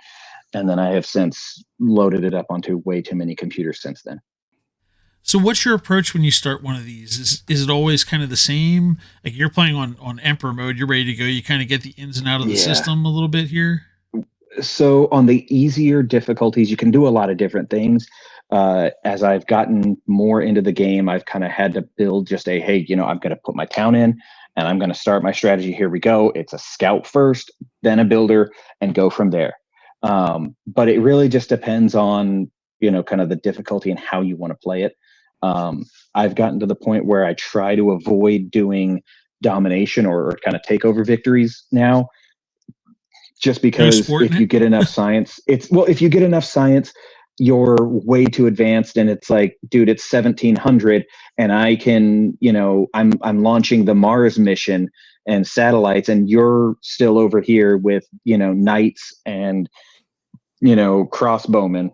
Speaker 4: then I have since loaded it up onto way too many computers since then.
Speaker 2: So what's your approach when you start one of these? Is it always kind of the same? Like you're playing on Emperor mode, you're ready to go. You kind of get the ins and out of the system a little bit here.
Speaker 4: So on the easier difficulties, you can do a lot of different things. As I've gotten more into the game, I've kind of had to build just I'm going to put my town in and I'm going to start my strategy. Here we go. It's a scout first, then a builder, and go from there. But it really just depends on, kind of the difficulty and how you want to play it. I've gotten to the point where I try to avoid doing domination or kind of takeover victories now, just because if you get enough science, if you get enough science, you're way too advanced, and it's like, dude, it's 1700, and I can, I'm launching the Mars mission and satellites, and you're still over here with, knights and, crossbowmen.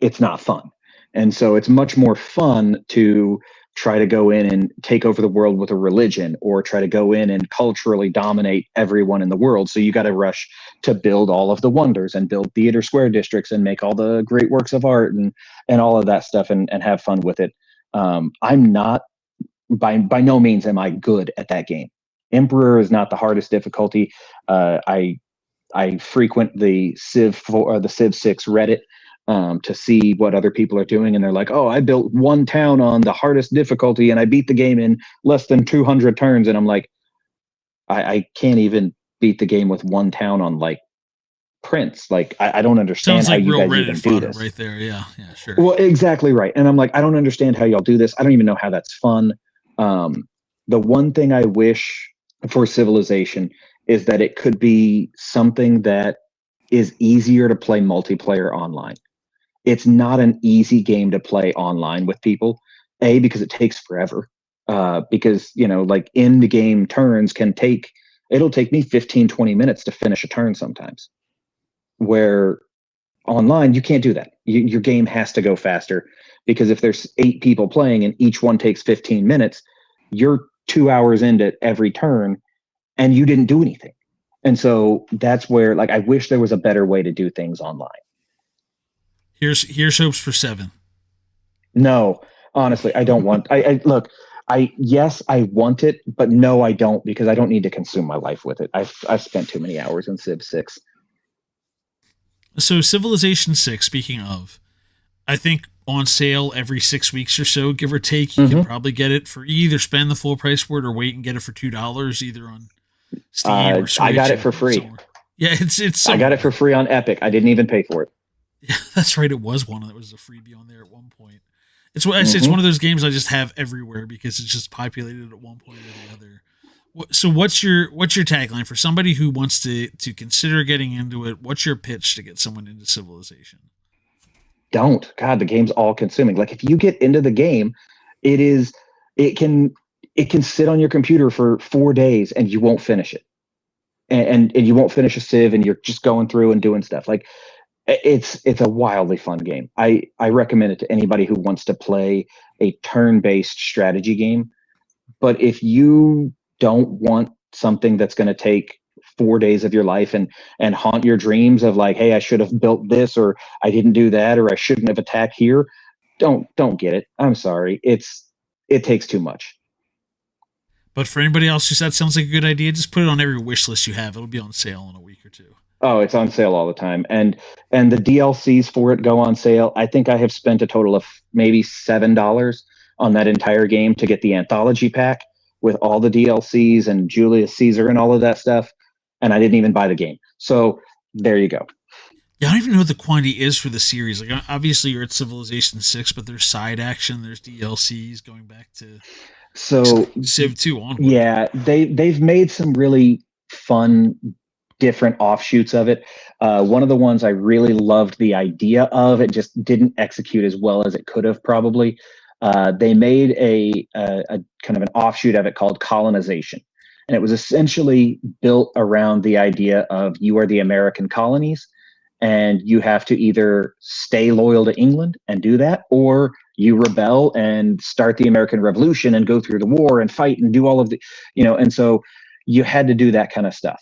Speaker 4: It's not fun. And so it's much more fun to try to go in and take over the world with a religion, or try to go in and culturally dominate everyone in the world. So you got to rush to build all of the wonders and build theater square districts and make all the great works of art and all of that stuff and have fun with it. I'm not, by no means am I good at that game. Emperor is not the hardest difficulty. I frequent the Civ the Civ 6 Reddit to see what other people are doing, and they're like, "Oh, I built one town on the hardest difficulty, and I beat the game in less than 200 turns." And I'm like, I can't even beat the game with one town on like Prince. Like, I don't understand
Speaker 2: Sounds
Speaker 4: how
Speaker 2: like
Speaker 4: you
Speaker 2: real
Speaker 4: guys even
Speaker 2: Reddit
Speaker 4: do
Speaker 2: fodder
Speaker 4: this.
Speaker 2: right there. Yeah, sure.
Speaker 4: Well, exactly right. And I'm like, I don't understand how y'all do this. I don't even know how that's fun. The one thing I wish for Civilization is that it could be something that is easier to play multiplayer online. It's not an easy game to play online with people. A, because it takes forever. Because, like in the game turns it'll take me 15, 20 minutes to finish a turn sometimes. Where online, you can't do that. Your game has to go faster, because if there's 8 people playing and each one takes 15 minutes, you're 2 hours into every turn and you didn't do anything. And so that's where, like, I wish there was a better way to do things online.
Speaker 2: Here's hopes for 7.
Speaker 4: No, honestly, I don't want. Look. Yes, I want it, but no, I don't, because I don't need to consume my life with it. I've spent too many hours in Civ 6.
Speaker 2: So Civilization 6, speaking of, I think on sale every 6 weeks or so, give or take, you can probably get it for either spend the full price for it or wait and get it for $2, either on Steam or Switch.
Speaker 4: I got it for free.
Speaker 2: Somewhere. Yeah, it's.
Speaker 4: I got it for free on Epic. I didn't even pay for it.
Speaker 2: Yeah, that's right. It was one that was a freebie on there at one point. It's one of those games I just have everywhere because it's just populated at one point or the other. So what's your tagline for somebody who wants to consider getting into it? What's your pitch to get someone into Civilization?
Speaker 4: Don't. God, the game's all consuming. Like, if you get into the game, it can sit on your computer for 4 days and you won't finish it. And you won't finish a Civ, and you're just going through and doing stuff. Like, it's a wildly fun game. I recommend it to anybody who wants to play a turn-based strategy game. But if you don't want something that's going to take 4 days of your life and haunt your dreams of like, hey, I should have built this, or I didn't do that, or I shouldn't have attacked here, don't get it. I'm sorry. It takes too much. But
Speaker 2: for anybody else who said sounds like a good idea, just put it on every wish list you have. It'll be on sale in a week or two.
Speaker 4: Oh, it's on sale all the time. And the DLCs for it go on sale. I think I have spent a total of maybe $7 on that entire game to get the anthology pack with all the DLCs and Julius Caesar and all of that stuff. And I didn't even buy the game. So there you go.
Speaker 2: Yeah, I don't even know what the quantity is for the series. Like, obviously you're at Civilization 6, but there's side action, there's DLCs going back to Civ 2 onward.
Speaker 4: Yeah, they've made some really fun, different offshoots of it. One of the ones I really loved the idea of, it just didn't execute as well as it could have probably. They made a kind of an offshoot of it called Colonization. And it was essentially built around the idea of you are the American colonies, and you have to either stay loyal to England and do that, or you rebel and start the American Revolution and go through the war and fight and do all of the, and so you had to do that kind of stuff.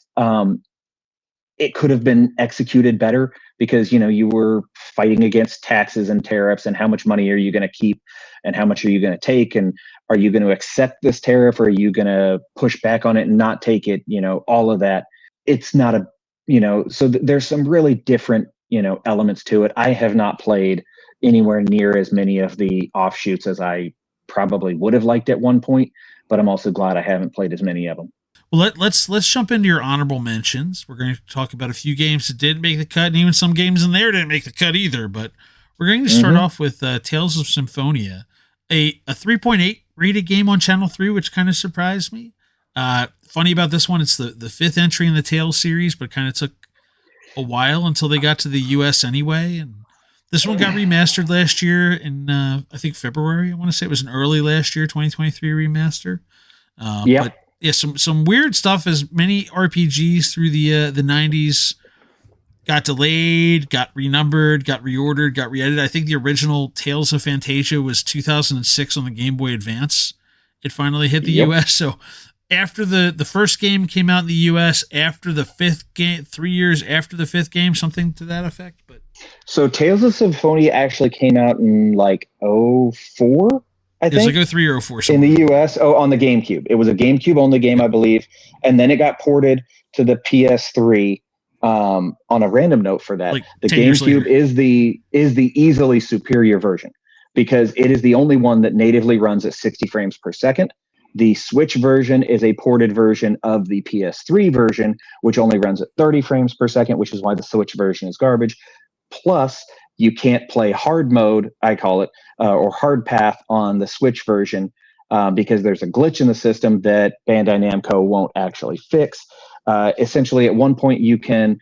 Speaker 4: It could have been executed better because, you were fighting against taxes and tariffs and how much money are you going to keep and how much are you going to take, and are you going to accept this tariff, or are you going to push back on it and not take it, all of that. It's not so there's some really different, elements to it. I have not played anywhere near as many of the offshoots as I probably would have liked at one point, but I'm also glad I haven't played as many of them.
Speaker 2: Well, let's jump into your honorable mentions. We're going to talk about a few games that did make the cut, and even some games in there didn't make the cut either. But we're going to start off with Tales of Symphonia, a 3.8 rated game on Channel 3, which kind of surprised me. Funny about this one, it's the fifth entry in the Tales series, but kind of took a while until they got to the US anyway. And this one got remastered last year in, I think, February. I want to say it was an early last year, 2023 remaster. But yeah, some weird stuff, as many RPGs through the 90s got delayed, got renumbered, got reordered, got re-edited. I think the original Tales of Fantasia was 2006 on the Game Boy Advance. It finally hit the US. So after the first game came out in the US, after the fifth game, 3 years after the fifth game, something to that effect. But
Speaker 4: So Tales of Symphonia actually came out in like '04, I
Speaker 2: it was
Speaker 4: think.
Speaker 2: like 03 or 04
Speaker 4: In the US, on the GameCube. It was a GameCube only game, I believe, and then it got ported to the PS3. On a random note for that,
Speaker 2: Like
Speaker 4: the
Speaker 2: 10 years
Speaker 4: GameCube
Speaker 2: later.
Speaker 4: is the easily superior version because it is the only one that natively runs at 60 frames per second. The Switch version is a ported version of the PS3 version, which only runs at 30 frames per second, which is why the Switch version is garbage. Plus, you can't play hard mode, I call it, or hard path on the Switch version because there's a glitch in the system that Bandai Namco won't actually fix. Essentially, at one point, you can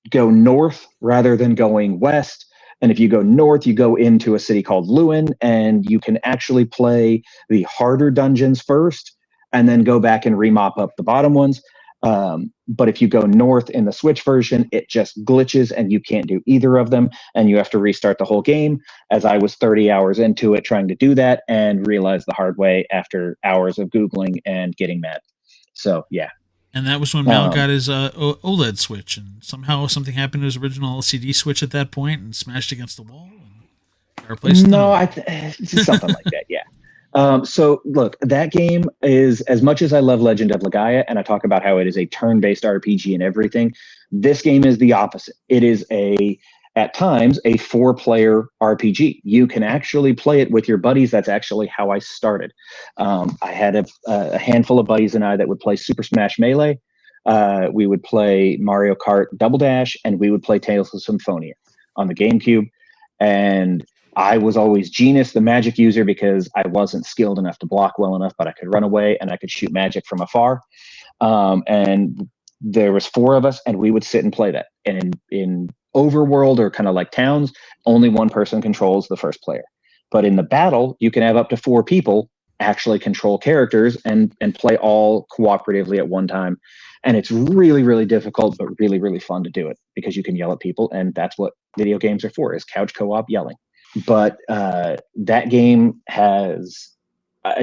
Speaker 4: go north rather than going west. And if you go north, you go into a city called Lewin, and you can actually play the harder dungeons first and then go back and remop up the bottom ones. But if you go north in the Switch version, it just glitches and you can't do either of them. And you have to restart the whole game, as I was 30 hours into it trying to do that and realized the hard way after hours of Googling and getting mad. So, yeah.
Speaker 2: And that was when Mal got his OLED Switch, and somehow something happened to his original LCD Switch at that point and smashed against the wall. And replaced
Speaker 4: it's something like that, yeah. So look, that game is, as much as I love Legend of Legaia, and I talk about how it is a turn-based RPG and everything, this game is the opposite. It is at times, a 4-player RPG. You can actually play it with your buddies. That's actually how I started. I had a handful of buddies and I that would play Super Smash Melee. We would play Mario Kart Double Dash, and we would play Tales of Symphonia on the GameCube. And I was always Genus, the magic user, because I wasn't skilled enough to block well enough, but I could run away and I could shoot magic from afar. And there was 4 of us, and we would sit and play that. And in overworld or kind of like towns, only one person controls the first player. But in the battle, you can have up to 4 people actually control characters and play all cooperatively at one time. And it's really, really difficult, but really, really fun to do it because you can yell at people. And that's what video games are for, is couch co-op yelling. But that game has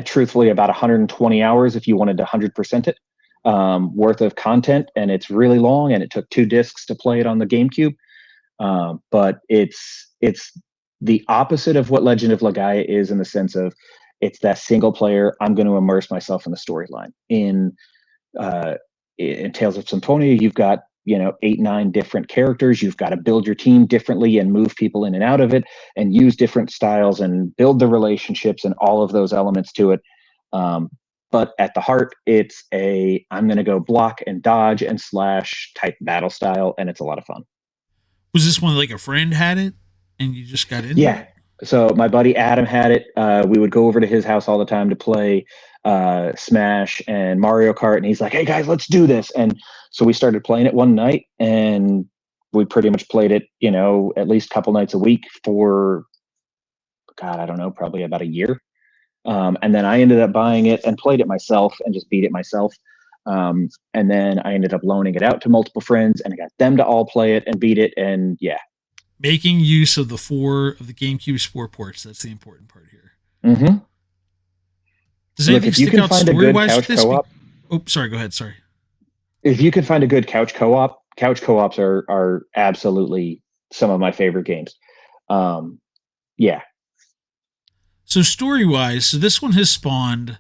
Speaker 4: truthfully about 120 hours if you wanted to 100% it worth of content. And it's really long, and it took 2 discs to play it on the GameCube. But it's the opposite of what Legend of Legaia is, in the sense of it's that single player. I'm going to immerse myself in the storyline. In Tales of Symphonia, you've got 8, 9 different characters. You've got to build your team differently and move people in and out of it, and use different styles and build the relationships and all of those elements to it. But at the heart, it's I'm going to go block and dodge and slash type battle style, and it's a lot of fun.
Speaker 2: Was this one like a friend had it and you just got into
Speaker 4: it? So my buddy Adam had it. We would go over to his house all the time to play Smash and Mario Kart, and he's like, "Hey guys, let's do this." And so we started playing it one night, and we pretty much played it, at least a couple nights a week for, God, I don't know, probably about a year. And then I ended up buying it and played it myself and just beat it myself. And then I ended up loaning it out to multiple friends, and I got them to all play it and beat it. And yeah.
Speaker 2: Making use of the 4 of the GameCube Sport ports. That's the important part here.
Speaker 4: Mm-hmm.
Speaker 2: Does anything stick out story-wise with this? Oh, sorry. Go ahead. Sorry.
Speaker 4: If you can find a good couch co-ops are absolutely some of my favorite games. Yeah.
Speaker 2: So story-wise, this one has spawned.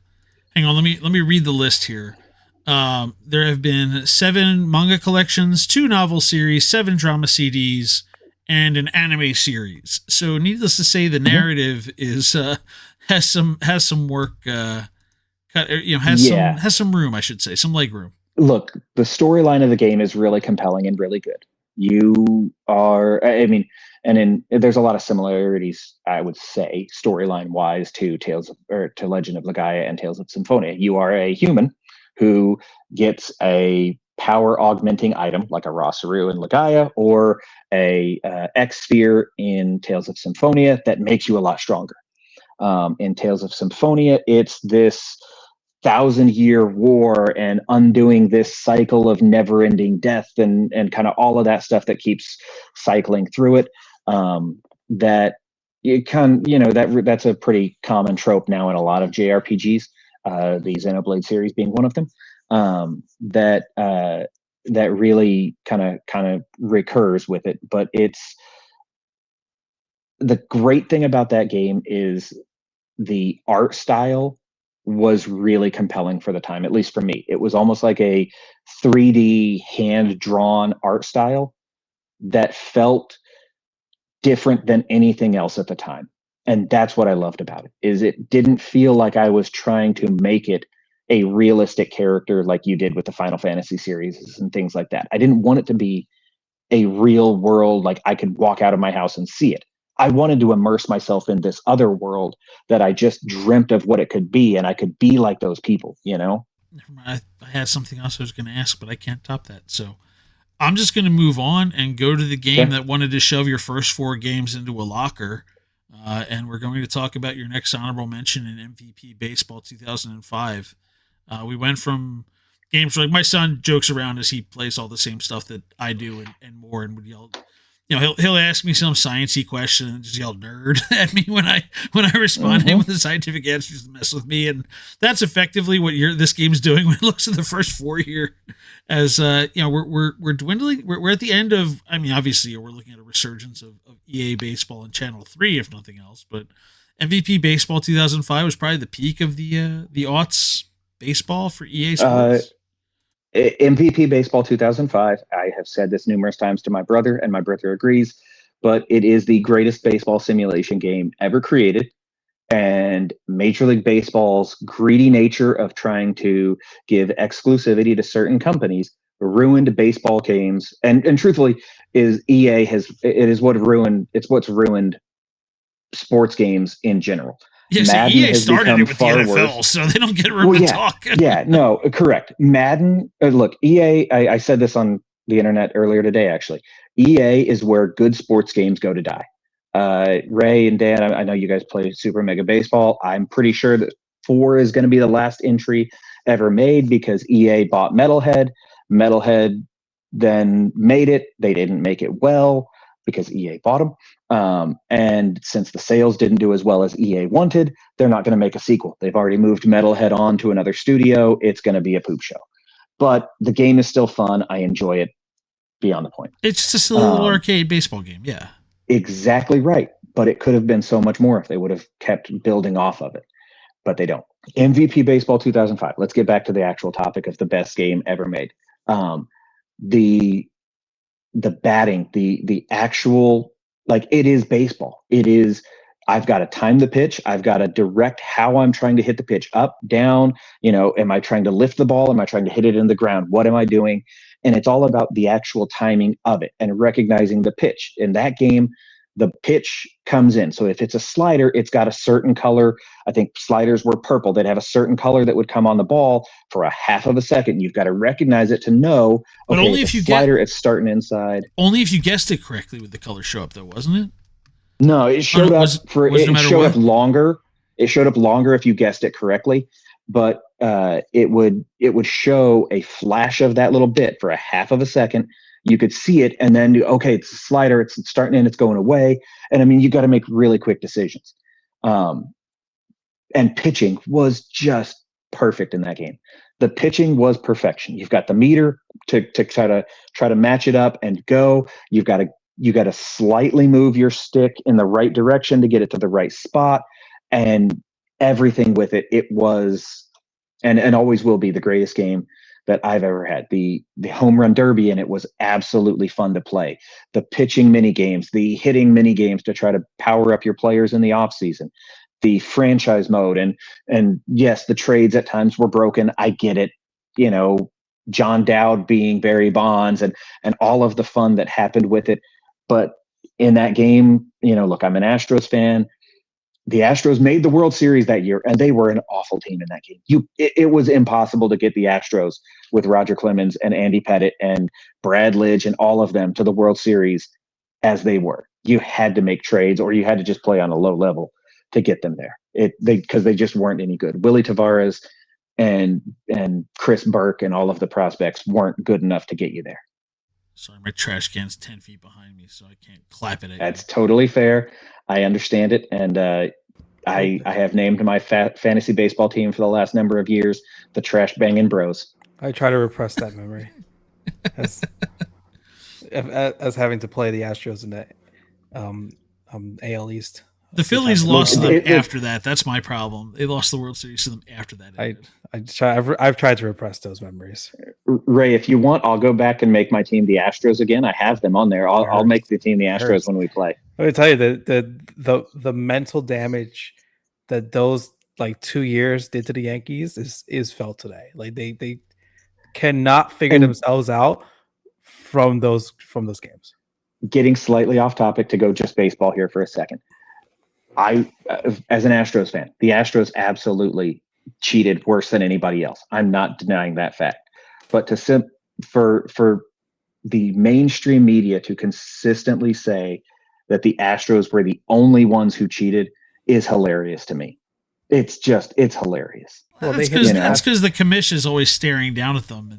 Speaker 2: Hang on, let me read the list here. There have been 7 manga collections, 2 novel series, 7 drama CDs, and an anime series. So, needless to say, the narrative is has some work. Has some room, I should say, some leg room.
Speaker 4: Look, the storyline of the game is really compelling and really good. You are, there's a lot of similarities, I would say, storyline wise, to to Legend of Legaia and Tales of Symphonia. You are a human who gets a power augmenting item like a Rosaru in Legaia, or a X sphere in Tales of Symphonia that makes you a lot stronger. In Tales of Symphonia, it's this 1,000-year war and undoing this cycle of never-ending death and kind of all of that stuff that keeps cycling through it. That that's a pretty common trope now in a lot of JRPGs. The Xenoblade series being one of them. That really kind of recurs with it. But it's the great thing about that game is the art style was really compelling for the time, at least for me. It was almost like a 3D hand-drawn art style that felt different than anything else at the time. And that's what I loved about it, is it didn't feel like I was trying to make it a realistic character like you did with the Final Fantasy series and things like that. I didn't want it to be a real world, like I could walk out of my house and see it. I wanted to immerse myself in this other world that I just dreamt of what it could be, and I could be like those people, you know?
Speaker 2: Never mind. I had something else I was going to ask, but I can't top that. So I'm just going to move on and go to the game that wanted to shove your first 4 games into a locker. And we're going to talk about your next honorable mention in MVP Baseball 2005. We went from games like my son jokes around as he plays all the same stuff that I do and more, and would yell, he'll ask me some sciencey question and just yell nerd at me when I respond to him with the scientific answers to mess with me, and that's effectively what this game's doing when it looks at the first 4 here. As we're dwindling, we're at the end of. I mean, obviously, we're looking at a resurgence of EA Baseball in Channel 3, if nothing else. But MVP Baseball 2005 was probably the peak of the aughts baseball for EA Sports.
Speaker 4: MVP Baseball 2005. I have said this numerous times to my brother, and my brother agrees, but it is the greatest baseball simulation game ever created. And Major League Baseball's greedy nature of trying to give exclusivity to certain companies ruined baseball games. And truthfully, it's what's ruined sports games in general.
Speaker 2: Yeah,
Speaker 4: Madden
Speaker 2: EA started it with the NFL,
Speaker 4: worse.
Speaker 2: so they don't get room to talk.
Speaker 4: Yeah, no, correct. Madden, look, EA, I said this on the internet earlier today, actually. EA is where good sports games go to die. Ray and Dan, I know you guys play Super Mega Baseball. I'm pretty sure that 4 is going to be the last entry ever made because EA bought Metalhead. Metalhead then made it. They didn't make it well because EA bought them. And since the sales didn't do as well as EA wanted, they're not going to make a sequel. They've already moved Metalhead on to another studio. It's going to be a poop show. But the game is still fun. I enjoy it beyond the point.
Speaker 2: It's just a little arcade baseball game, yeah.
Speaker 4: Exactly right. But it could have been so much more if they would have kept building off of it. But they don't. MVP Baseball 2005. Let's get back to the actual topic of the best game ever made. The batting, the actual, like, it is baseball. It is, I've got to time the pitch. I've got to direct how I'm trying to hit the pitch, up, down. Am I trying to lift the ball? Am I trying to hit it in the ground? What am I doing? And it's all about the actual timing of it and recognizing the pitch. In that game, the pitch comes in. So if it's a slider, it's got a certain color. I think sliders were purple. They'd have a certain color that would come on the ball for a half of a second. You've got to recognize it to know,
Speaker 2: but
Speaker 4: okay,
Speaker 2: only
Speaker 4: if you slider, it's starting inside.
Speaker 2: Only if you guessed it correctly would the color show up, though, wasn't it?
Speaker 4: No, it showed up up longer. It showed up longer if you guessed it correctly, but it would show a flash of that little bit for a half of a second. You could see it, and then okay, it's a slider. It's starting in. It's going away, and I mean, you got to make really quick decisions. And pitching was just perfect in that game. The pitching was perfection. You've got the meter to try to match it up and go. You got to slightly move your stick in the right direction to get it to the right spot, and everything with it. It was, and always will be, the greatest game that I've ever had. The home run derby in it was absolutely fun to play. The pitching mini games, the hitting mini games to try to power up your players in the off season, the franchise mode, and yes, the trades at times were broken. I get it. John Dowd being Barry Bonds and all of the fun that happened with it. But in that game, look, I'm an Astros fan. The Astros made the World Series that year, and they were an awful team in that game. It was impossible to get the Astros with Roger Clemens and Andy Pettitte and Brad Lidge and all of them to the World Series as they were. You had to make trades, or you had to just play on a low level to get them there. Because they just weren't any good. Willie Tavares, and Chris Burke and all of the prospects weren't good enough to get you there.
Speaker 2: Sorry, my trash can's 10 feet behind me, so I can't clap it at
Speaker 4: That's
Speaker 2: you.
Speaker 4: totally fair. I understand it, and I have named my fantasy baseball team for the last number of years the Trash Banging Bros.
Speaker 3: I try to repress that memory as having to play the Astros in the AL East.
Speaker 2: The Phillies lost to them after that. That's my problem. They lost the World Series to them after that.
Speaker 3: I've tried to repress those memories.
Speaker 4: Ray, if you want, I'll go back and make my team the Astros again. I have them on there. I'll make the team the Astros when we play.
Speaker 3: Let me tell you the mental damage that those like 2 years did to the Yankees is felt today. Like they cannot figure themselves out from those games.
Speaker 4: Getting slightly off topic to go just baseball here for a second. I, as an Astros fan, the Astros absolutely cheated worse than anybody else. I'm not denying that fact. But for the mainstream media to consistently say that the Astros were the only ones who cheated is hilarious to me. It's hilarious.
Speaker 2: Well, that's because the commission is always staring down at them.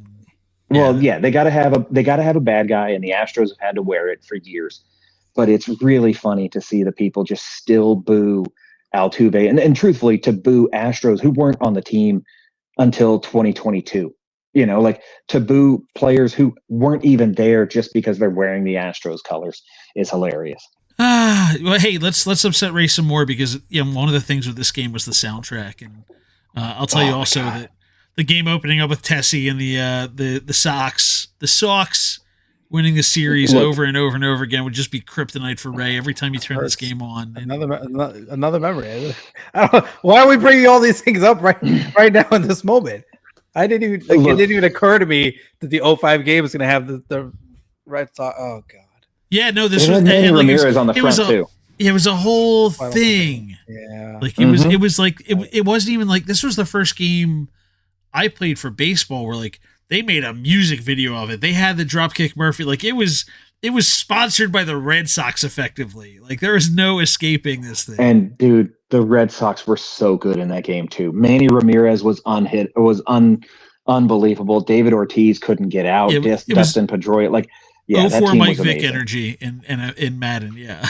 Speaker 4: They got to have a bad guy, and the Astros have had to wear it for years. But it's really funny to see the people just still boo Altuve and truthfully to boo Astros who weren't on the team until 2022. Like to boo players who weren't even there just because they're wearing the Astros colors is hilarious.
Speaker 2: Well, hey, let's upset Ray some more because one of the things with this game was the soundtrack, and I'll tell you also that the game opening up with Tessie and the Sox winning the series over and over and over again would just be kryptonite for Ray every time you turn this game on.
Speaker 3: Another memory. Why are we bringing all these things up right now in this moment? It didn't even occur to me that the 05 game was going to have the Red Sox. Oh God.
Speaker 2: Yeah, no, this was
Speaker 4: Ramirez on the front too.
Speaker 2: It was a whole thing.
Speaker 3: Yeah,
Speaker 2: like it was like it wasn't even like this was the first game I played for baseball where like they made a music video of it. They had the Dropkick Murphy. Like it was sponsored by the Red Sox effectively. Like there is no escaping this thing.
Speaker 4: And dude, the Red Sox were so good in that game too. Manny Ramirez was unbelievable. David Ortiz couldn't get out. Dustin Pedroia, like that team
Speaker 2: Mike
Speaker 4: was
Speaker 2: Vick
Speaker 4: amazing.
Speaker 2: energy in Madden, yeah.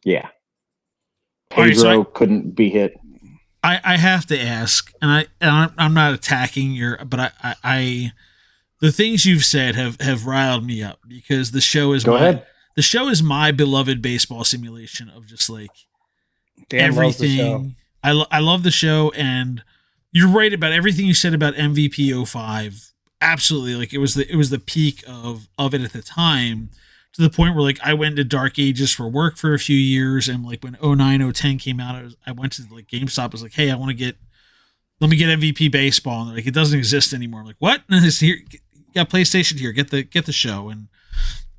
Speaker 4: Yeah.
Speaker 2: Pedro
Speaker 4: couldn't be hit.
Speaker 2: I have to ask, and I'm not attacking but the things you've said have riled me up because the show is the show is my beloved baseball simulation of just like everything. I love the show, and you're right about everything you said about MVP 05. Absolutely, like it was the peak of it at the time. To the point where like I went to Dark Ages for work for a few years, and like when 09, 010 came out, I went to like GameStop. I was like, hey, let me get MVP baseball, and they're like, it doesn't exist anymore. I'm like, what? And it's here, you got PlayStation here, get the show,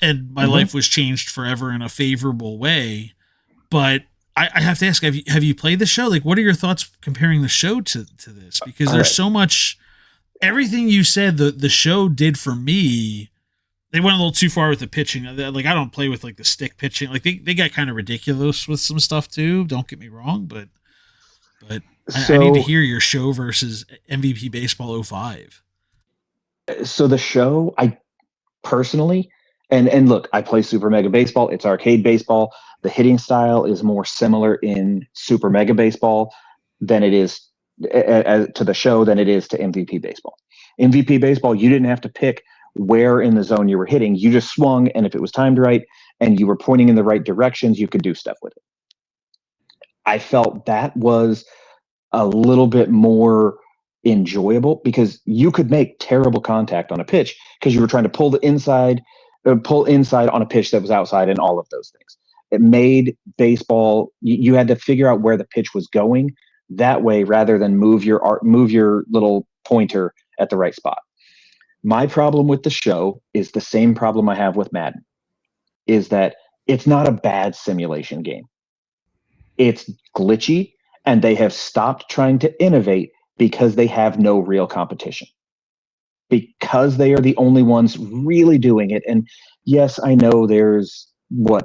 Speaker 2: and my life was changed forever in a favorable way. But I have to ask, have you played the show? Like, what are your thoughts comparing the show to this? Because there's so much. Everything you said the show did for me. They went a little too far with the pitching. Like I don't play with like the stick pitching. Like they got kind of ridiculous with some stuff too. Don't get me wrong, but I need to hear your show versus MVP Baseball 05.
Speaker 4: So the show, I personally, and look, I play Super Mega Baseball. It's arcade baseball. The hitting style is more similar in Super Mega Baseball than it is to the show than it is to MVP Baseball. MVP Baseball, you didn't have to pick where in the zone you were hitting. You just swung, and if it was timed right and you were pointing in the right directions, you could do stuff with it. I felt that was a little bit more enjoyable because you could make terrible contact on a pitch because you were trying to pull inside on a pitch that was outside and all of those things. It made baseball, you had to figure out where the pitch was going that way rather than move your little pointer at the right spot. My problem with the show is the same problem I have with Madden, is that it's not a bad simulation game. It's glitchy, and they have stopped trying to innovate because they have no real competition. Because they are the only ones really doing it. And yes, I know there's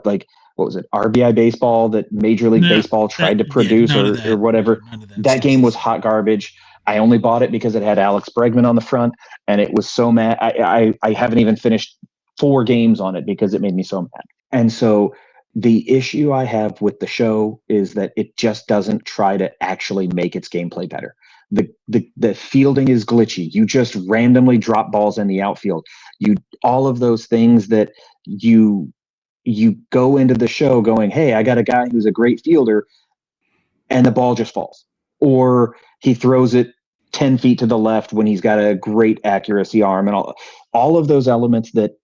Speaker 4: like what was it, RBI Baseball that Major League Baseball tried to produce or whatever.
Speaker 2: None of
Speaker 4: That game was hot garbage. I only bought it because it had Alex Bregman on the front, and it was so mad. I haven't even finished 4 games on it because it made me so mad. And so the issue I have with the show is that it just doesn't try to actually make its gameplay better. The fielding is glitchy. You just randomly drop balls in the outfield. All of those things that you go into the show going, hey, I got a guy who's a great fielder, and the ball just falls. Or he throws it 10 feet to the left when he's got a great accuracy arm, and all of those elements that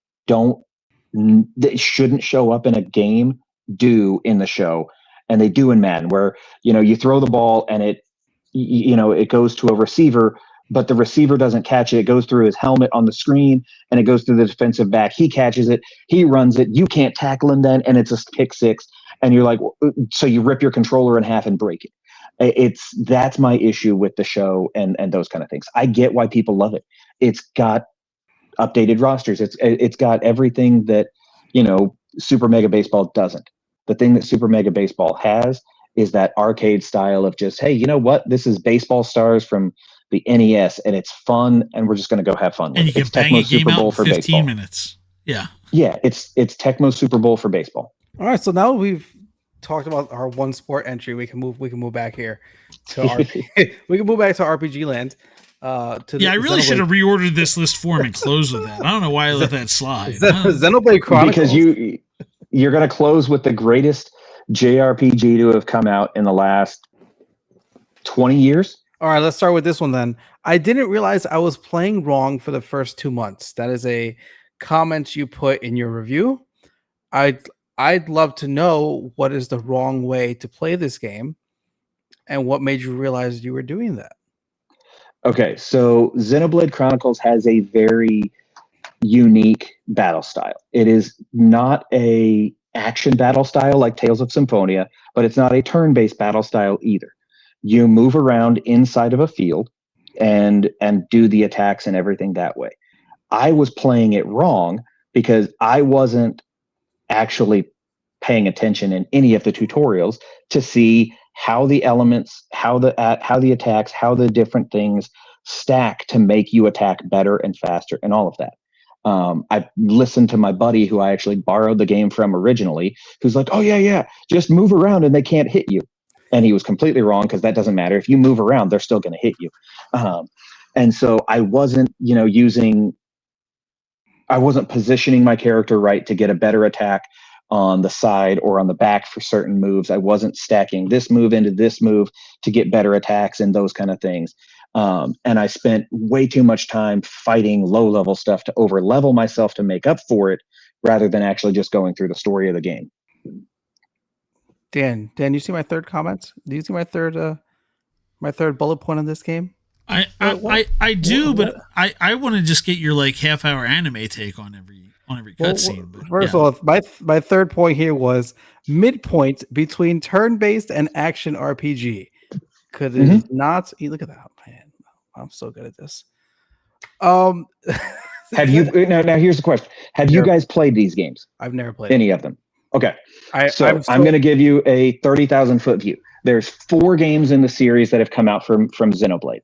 Speaker 4: shouldn't show up in a game do in the show, and they do in Madden, where you throw the ball and it goes to a receiver, but the receiver doesn't catch it. It goes through his helmet on the screen, and it goes through the defensive back. He catches it. He runs it. You can't tackle him then, and it's a pick six. And you're like, so you rip your controller in half and break it. That's my issue with the show and those kind of things. I get why people love it. It's got updated rosters. It's got everything that Super Mega Baseball doesn't. The thing that Super Mega Baseball has is that arcade style of just, hey, you know what? This is Baseball Stars from the NES, and it's fun, and we're just going to go have fun with
Speaker 2: and
Speaker 4: it.
Speaker 2: You
Speaker 4: It's
Speaker 2: can bang
Speaker 4: Tecmo
Speaker 2: a game
Speaker 4: Super Bowl
Speaker 2: out in
Speaker 4: for
Speaker 2: 15
Speaker 4: baseball.
Speaker 2: minutes. Yeah.
Speaker 4: Yeah, it's Tecmo Super Bowl for baseball.
Speaker 3: All right, so now we've talked about our one sport entry. We can move back here to we can move back to RPG land.
Speaker 2: I really should have reordered this list form and closed with that. I don't know why I let that slide.
Speaker 3: Xenoblade Chronicles.
Speaker 4: Because you're going to close with the greatest JRPG to have come out in the last 20 years.
Speaker 3: All right, let's start with this one then. I didn't realize I was playing wrong for the first 2 months. That is a comment you put in your review. I'd love to know what is the wrong way to play this game and what made you realize you were doing that.
Speaker 4: Okay, so Xenoblade Chronicles has a very unique battle style. It is not a action battle style like Tales of Symphonia, but it's not a turn-based battle style either. You move around inside of a field and do the attacks and everything that way. I was playing it wrong because I wasn't actually paying attention in any of the tutorials to see how the elements, how the attacks, how the different things stack to make you attack better and faster and all of that. I listened to my buddy who I actually borrowed the game from originally, who's like, oh yeah, just move around and they can't hit you. And he was completely wrong, because that doesn't matter. If you move around, they're still going to hit you. And so I wasn't, I wasn't positioning my character right to get a better attack on the side or on the back for certain moves. I wasn't stacking this move into this move to get better attacks and those kind of things. And I spent way too much time fighting low-level stuff to over-level myself to make up for it, rather than actually just going through the story of the game.
Speaker 3: Dan, you see my third comment? Do you see my third bullet point on this game?
Speaker 2: I do, but I want to just get your half-hour anime take on every cutscene.
Speaker 3: First of all, my third point here was midpoint between turn-based and action RPG. Could it not? Look at that, man! I'm so good at this.
Speaker 4: Have you now? Here's the question: have you guys played these games?
Speaker 3: I've never played
Speaker 4: any of them. Okay, I'm going to give you a 30,000-foot view. There's 4 games in the series that have come out from Xenoblade.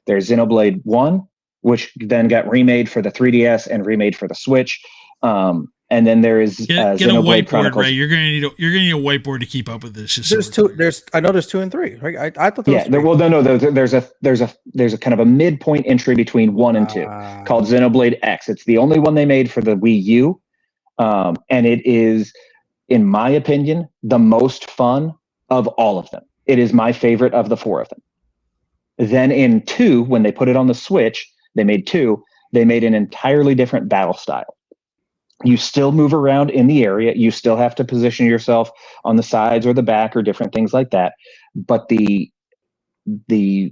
Speaker 4: There's Xenoblade 1, which then got remade for the 3DS and remade for the Switch. And then there is
Speaker 2: get a
Speaker 4: Xenoblade
Speaker 2: whiteboard,
Speaker 4: Chronicles.
Speaker 2: Ray. You're gonna need a whiteboard to keep up with this.
Speaker 3: I know there's 2 and 3. Right? I thought.
Speaker 4: There's a kind of a midpoint entry between 1 and 2 called Xenoblade X. It's the only one they made for the Wii U, and it is, in my opinion, the most fun of all of them. It is my favorite of the 4 of them. Then in 2, when they put it on the Switch, they made an entirely different battle style. You still move around in the area. You still have to position yourself on the sides or the back or different things like that. But the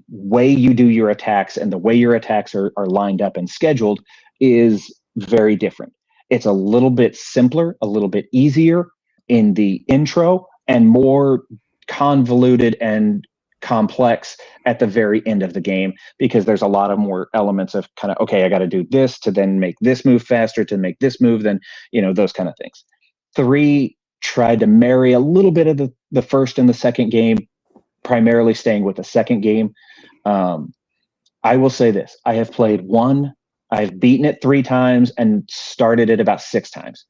Speaker 4: way you do your attacks and the way your attacks are lined up and scheduled is very different. It's a little bit simpler, a little bit easier in the intro, and more convoluted and complex at the very end of the game, because there's a lot of more elements of kind of, okay, I got to do this to then make this move faster, to make this move, then those kind of things. 3 tried to marry a little bit of the first and the second game, primarily staying with the second game. I will say this. I have played one. I've beaten it 3 times and started it about 6 times.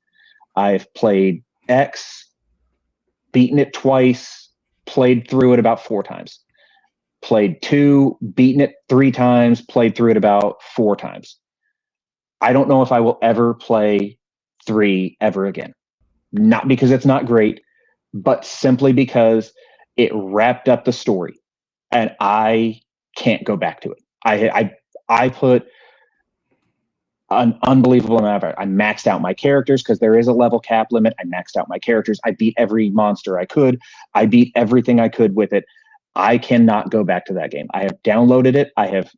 Speaker 4: I've played X, beaten it twice, played through it about 4 times. Played 2, beaten it 3 times, played through it about 4 times. I don't know if I will ever play 3 ever again. Not because it's not great, but simply because it wrapped up the story and I can't go back to it. I put an unbelievable amount of it. I maxed out my characters because there is a level cap limit. I maxed out my characters. I beat every monster I could. I beat everything I could with it. I cannot go back to that game. I have downloaded it. I have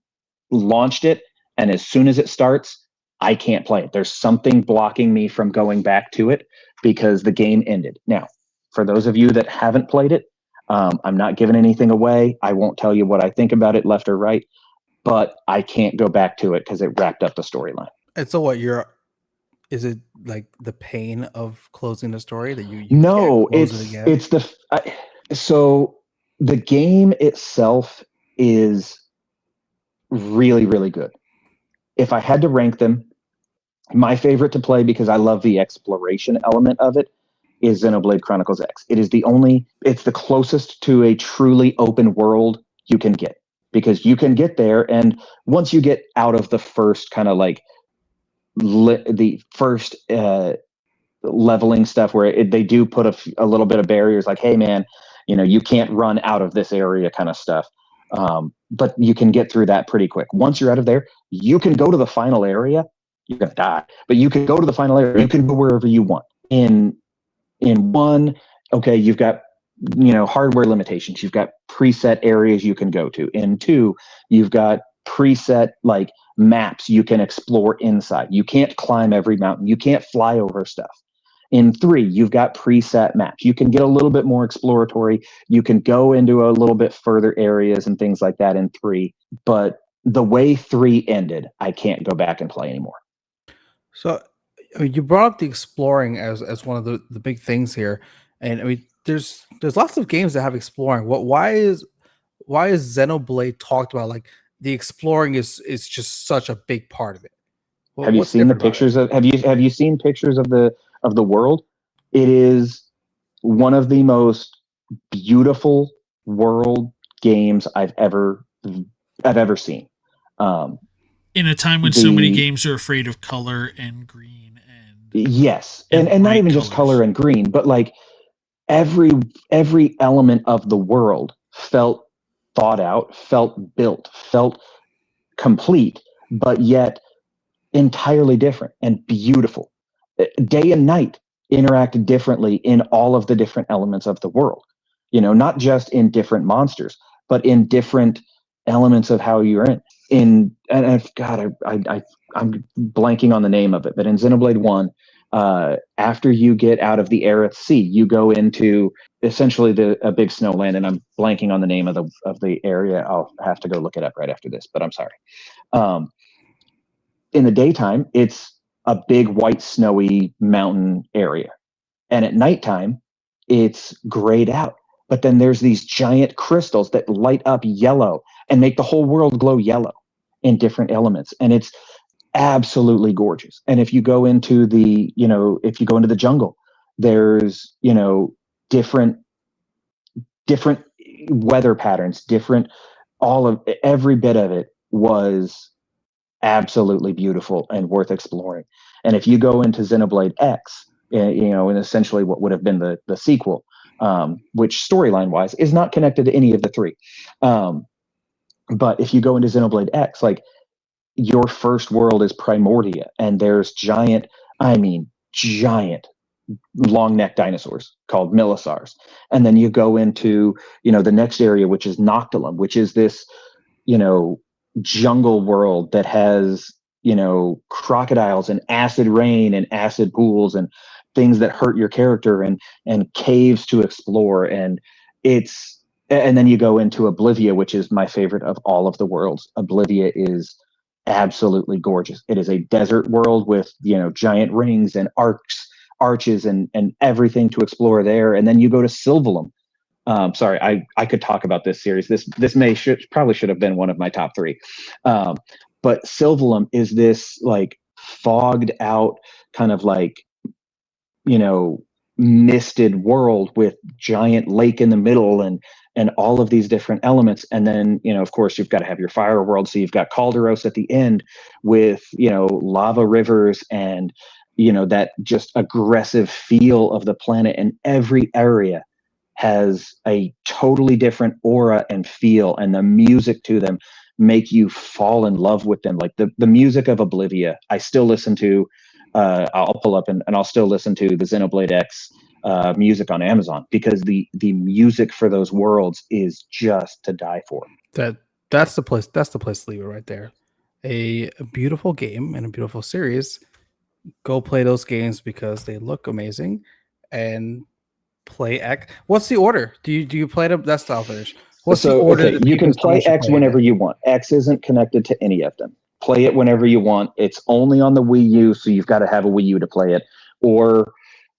Speaker 4: launched it. And as soon as it starts, I can't play it. There's something blocking me from going back to it because the game ended. Now, for those of you that haven't played it, I'm not giving anything away. I won't tell you what I think about it, left or right, but I can't go back to it because it wrapped up the storyline.
Speaker 3: And so what is it like the pain of closing the story that you
Speaker 4: No,
Speaker 3: can't close it again?
Speaker 4: it's so the game itself is really, really good. If I had to rank them, my favorite to play because I love the exploration element of it is Xenoblade Chronicles X. It's the closest to a truly open world you can get because you can get there. And once you get out of the first kind of like the first leveling stuff where they do put a little bit of barriers like, hey man, you can't run out of this area kind of stuff. But you can get through that pretty quick. Once you're out of there, you can go to the final area. You're going to die, but you can go to the final area. You can go wherever you want. In one, okay, you've got, hardware limitations. You've got preset areas you can go to. In 2, you've got preset like maps you can explore inside. You can't climb every mountain. You can't fly over stuff. In 3, you've got preset maps. You can get a little bit more exploratory. You can go into a little bit further areas and things like that in 3. But the way 3 ended, I can't go back and play anymore.
Speaker 3: So you brought up the exploring as one of the big things here. And I mean, there's lots of games that have exploring. Why is Xenoblade talked about like the exploring is just such a big part of it?
Speaker 4: Have you seen the pictures of have you seen pictures of the world? It is one of the most beautiful world games I've ever seen.
Speaker 2: In a time when so many games are afraid of color and green
Speaker 4: yes, and not even just color and green, but like every element of the world felt thought out, felt built, felt complete, but yet entirely different and beautiful. Day and night interact differently in all of the different elements of the world. Not just in different monsters, but in different elements of how you're in. I'm blanking on the name of it, but in Xenoblade 1, after you get out of the Aerith Sea, you go into essentially a big snowland, and I'm blanking on the name of the area. I'll have to go look it up right after this, but I'm sorry. In the daytime, it's a big white snowy mountain area, and at nighttime, it's grayed out. But then there's these giant crystals that light up yellow and make the whole world glow yellow in different elements, and it's absolutely gorgeous. And if you go into the jungle, there's different weather patterns, every bit of it was absolutely beautiful and worth exploring. And if you go into Xenoblade X, and essentially what would have been the sequel, which storyline wise is not connected to any of the 3, but if you go into Xenoblade X, like your first world is Primordia, and there's giant long neck dinosaurs called Millisars. And then you go into, the next area, which is Noctilum, which is this, jungle world that has, crocodiles and acid rain and acid pools and things that hurt your character and caves to explore. And then you go into Oblivia, which is my favorite of all of the worlds. Oblivia is absolutely gorgeous. It is a desert world with, giant rings and arcs arches and everything to explore there. And then you go to Sylvalum. Sorry, I could talk about this series. This probably should have been one of my top three. But Sylvalum is this like fogged out kind of like, misted world with giant lake in the middle and all of these different elements. And then, of course, you've got to have your fire world. So you've got Calderos at the end with, lava rivers and, that just aggressive feel of the planet. And every area has a totally different aura and feel, and the music to them make you fall in love with them. Like the music of Oblivia, I still listen to. I'll pull up and I'll still listen to the Xenoblade X music on Amazon, because the music for those worlds is just to die for.
Speaker 3: That's the place. That's the place to leave it right there. A beautiful game and a beautiful series. Go play those games because they look amazing, and play X. What's the order? Do you play them? That's the finish. What's the order?
Speaker 4: Okay, you can play X whenever you want. X isn't connected to any of them. Play it whenever you want. It's only on the Wii U, so you've got to have a Wii U to play it, or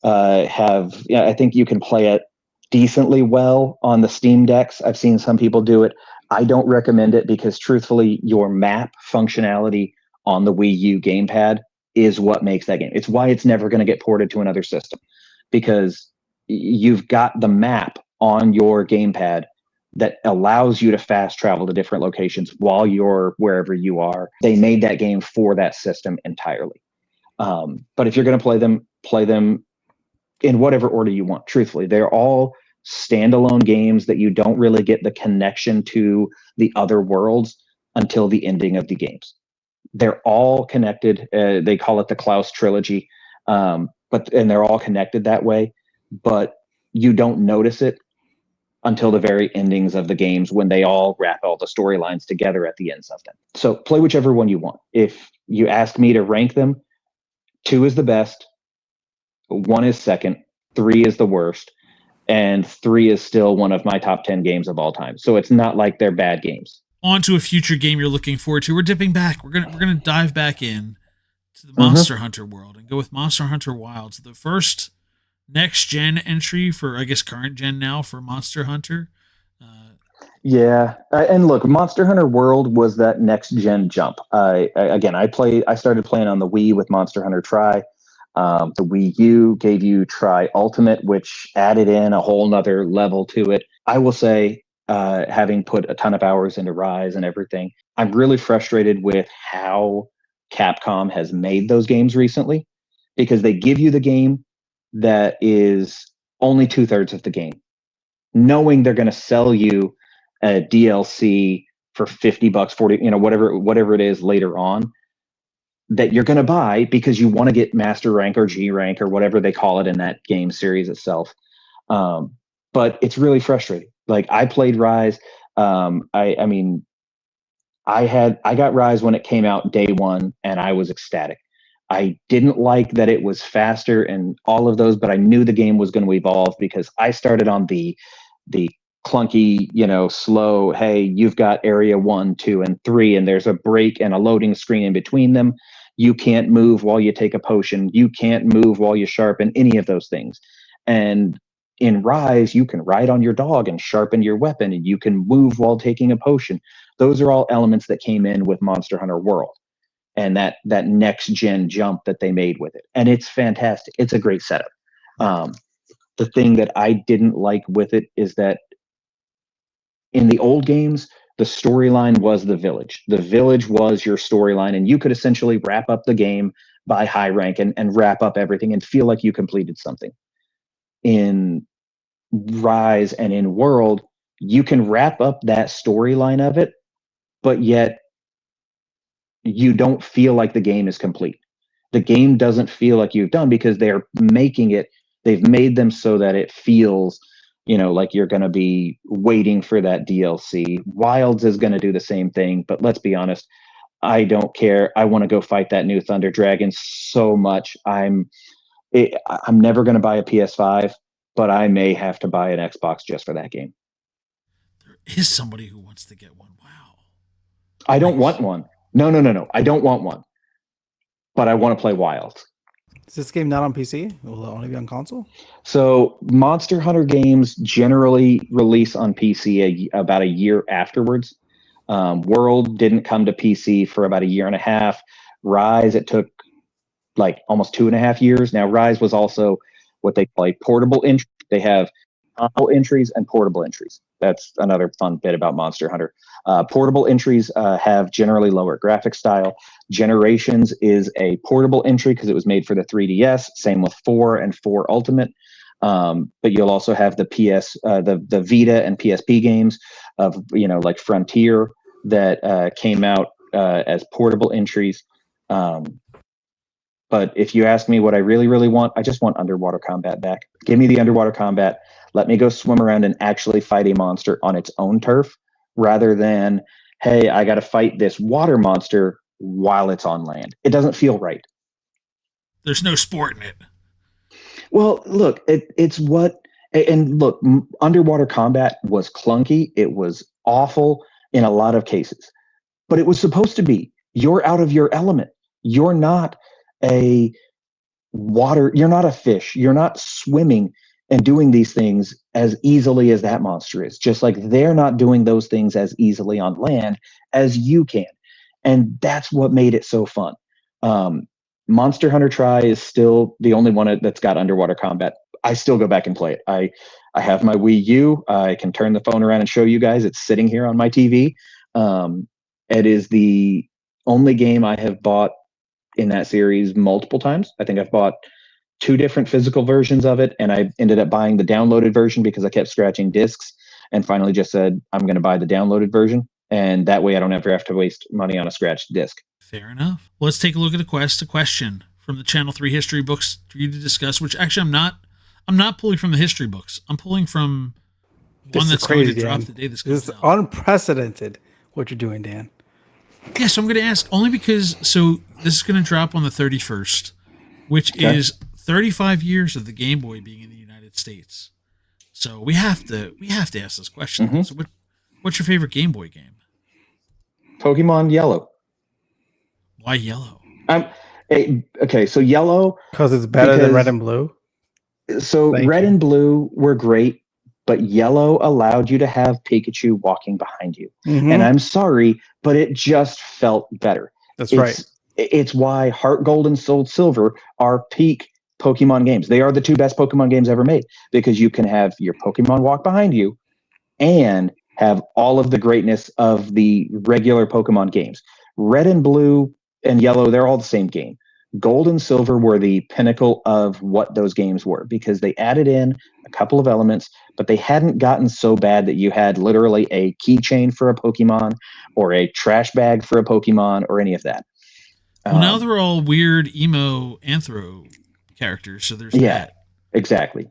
Speaker 4: I think you can play it decently well on the Steam Decks. I've seen some people do it. I don't recommend it because, truthfully, your map functionality on the Wii U gamepad is what makes that game. It's why it's never going to get ported to another system, because you've got the map on your gamepad that allows you to fast travel to different locations while you're wherever you are. They made that game for that system entirely. But if you're going to play them in whatever order you want. Truthfully, they're all standalone games that you don't really get the connection to the other worlds until the ending of the games. They're all connected. They call it the Klaus trilogy, and they're all connected that way. But you don't notice it until the very endings of the games, when they all wrap all the storylines together at the ends of them. So play whichever one you want. If you ask me to rank them, 2 is the best, 1 is second, 3 is the worst, and 3 is still one of my top 10 games of all time. So it's not like they're bad games.
Speaker 2: On to a future game you're looking forward to. We're dipping back. We're gonna dive back in to the Monster Hunter world and go with Monster Hunter Wilds, the first next gen entry for, I guess, current gen now for Monster Hunter.
Speaker 4: Yeah, and look, Monster Hunter World was that next gen jump. I started playing on the Wii with Monster Hunter Tri. The Wii U gave you Tri Ultimate, which added in a whole nother level to it. I will say, having put a ton of hours into Rise and everything, I'm really frustrated with how Capcom has made those games recently, because they give you the game that is only 2/3 of the game, knowing they're going to sell you a DLC for $50, 40, whatever it is later on, that you're going to buy because you want to get Master Rank or G Rank or whatever they call it in that game series itself. But it's really frustrating. Like, I played Rise. I got Rise when it came out day one, and I was ecstatic. I didn't like that it was faster and all of those, but I knew the game was going to evolve because I started on the clunky, slow, hey, you've got area 1, 2, and 3, and there's a break and a loading screen in between them. You can't move while you take a potion. You can't move while you sharpen any of those things. And in Rise, you can ride on your dog and sharpen your weapon, and you can move while taking a potion. Those are all elements that came in with Monster Hunter World, and that next gen jump that they made with it. And it's fantastic. It's a great setup. The thing that I didn't like with it is that in the old games, the storyline was the village. The village was your storyline, and you could essentially wrap up the game by high rank and wrap up everything and feel like you completed something. In Rise and in World, you can wrap up that storyline of it, but yet you don't feel like the game is complete. The game doesn't feel like you've done, because they've made them so that it feels, like you're going to be waiting for that DLC. Wilds is going to do the same thing, but let's be honest, I don't care. I want to go fight that new Thunder Dragon so much. I'm never going to buy a PS5, but I may have to buy an Xbox just for that game.
Speaker 2: There is somebody who wants to get one. Wow.
Speaker 4: I don't want one. No. I don't want one. But I want to play Wilds.
Speaker 3: Is this game not on PC? Will it only be on console?
Speaker 4: So Monster Hunter games generally release on PC about a year afterwards. World didn't come to PC for about a year and a half. Rise, it took like almost 2.5 years. Now, Rise was also what they call a portable entry. They have console entries and portable entries. That's another fun bit about Monster Hunter. Portable entries have generally lower graphic style. Generations is a portable entry because it was made for the 3DS. Same with 4 and 4 Ultimate. But you'll also have the the Vita and PSP games of like Frontier that came out as portable entries. But if you ask me what I really, really want, I just want underwater combat back. Give me the underwater combat. Let me go swim around and actually fight a monster on its own turf rather than, hey, I got to fight this water monster while it's on land. It doesn't feel right.
Speaker 2: There's no sport in it.
Speaker 4: Well, look, it's what, and look, underwater combat was clunky. It was awful in a lot of cases, but it was supposed to be. You're out of your element. You're not you're not a fish. You're not swimming and doing these things as easily as that monster is. Just like they're not doing those things as easily on land as you can. And that's what made it so fun. Monster Hunter Tri is still the only one that's got underwater combat. I still go back and play it. I have my Wii U. I can turn the phone around and show you guys. It's sitting here on my TV. It is the only game I have bought in that series multiple times. I think I've bought 2 different physical versions of it, and I ended up buying the downloaded version because I kept scratching discs and finally just said, I'm going to buy the downloaded version. And that way I don't ever have to waste money on a scratched disc.
Speaker 2: Fair enough. Well, let's take a look at a question from the Channel 3 history books for you to discuss, which actually I'm not pulling from the history books. I'm pulling from one that's
Speaker 3: crazy,
Speaker 2: going to drop
Speaker 3: Dan.
Speaker 2: the day this
Speaker 3: This
Speaker 2: comes
Speaker 3: is
Speaker 2: out.
Speaker 3: unprecedented what you're doing, Dan.
Speaker 2: Yeah, so I'm going to ask only because this is going to drop on the 31st, which is 35 years of the Game Boy being in the United States. So we have to ask this question.
Speaker 4: Mm-hmm.
Speaker 2: So what's your favorite Game Boy game?
Speaker 4: Pokemon Yellow.
Speaker 2: Why yellow?
Speaker 4: Okay, so Yellow
Speaker 3: Because it's better than Red and Blue.
Speaker 4: So Red and Blue were great, but Yellow allowed you to have Pikachu walking behind you.
Speaker 3: Mm-hmm.
Speaker 4: And I'm sorry, but it just felt better.
Speaker 3: That's right.
Speaker 4: It's why Heart Gold and Soul Silver are peak Pokemon games. They are the 2 best Pokemon games ever made because you can have your Pokemon walk behind you and have all of the greatness of the regular Pokemon games. Red and Blue and Yellow, they're all the same game. Gold and Silver were the pinnacle of what those games were because they added in a couple of elements, but they hadn't gotten so bad that you had literally a keychain for a Pokemon or a trash bag for a Pokemon or any of that.
Speaker 2: Well, now they're all weird emo anthro characters, so there's that.
Speaker 4: Exactly.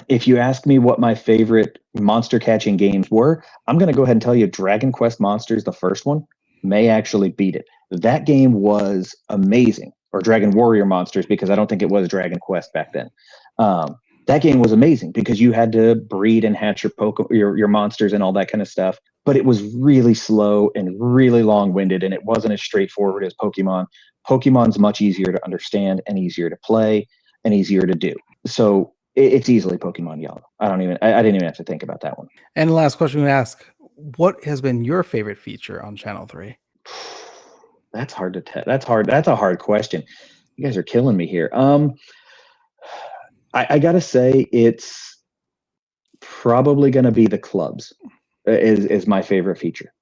Speaker 4: If you ask me what my favorite monster catching games were, I'm going to go ahead and tell you Dragon Quest Monsters, the first one, may actually beat it. That game was amazing. Or Dragon Warrior Monsters, because I don't think it was Dragon Quest back then. That game was amazing because you had to breed and hatch your monsters and all that kind of stuff. But it was really slow and really long-winded, and it wasn't as straightforward as Pokemon. Pokemon's much easier to understand and easier to play and easier to do. So it's easily Pokemon Yellow. I didn't even have to think about that one.
Speaker 3: And the last question we ask, what has been your favorite feature on Channel 3?
Speaker 4: That's hard to tell. That's a hard question. You guys are killing me here. I gotta say it's probably gonna be the clubs is my favorite feature.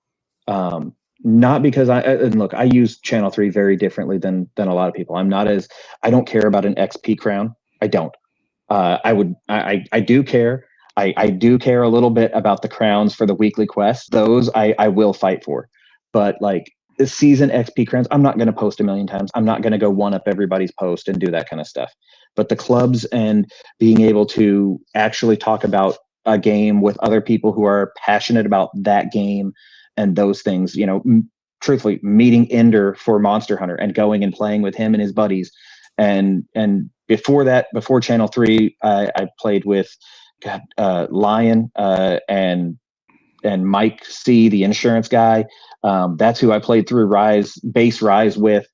Speaker 4: Not because I use Channel 3 very differently than a lot of people. I don't care about an XP crown. I don't. I do care. I do care a little bit about the crowns for the weekly quests. Those I will fight for. But like the season XP crowns, I'm not going to post a million times. I'm not going to go one up everybody's post and do that kind of stuff. But the clubs and being able to actually talk about a game with other people who are passionate about that game and those things, truthfully, meeting Ender for Monster Hunter and going and playing with him and his buddies. And before that, before Channel 3, I played with Lion and Mike C, the insurance guy. That's who I played through base Rise with.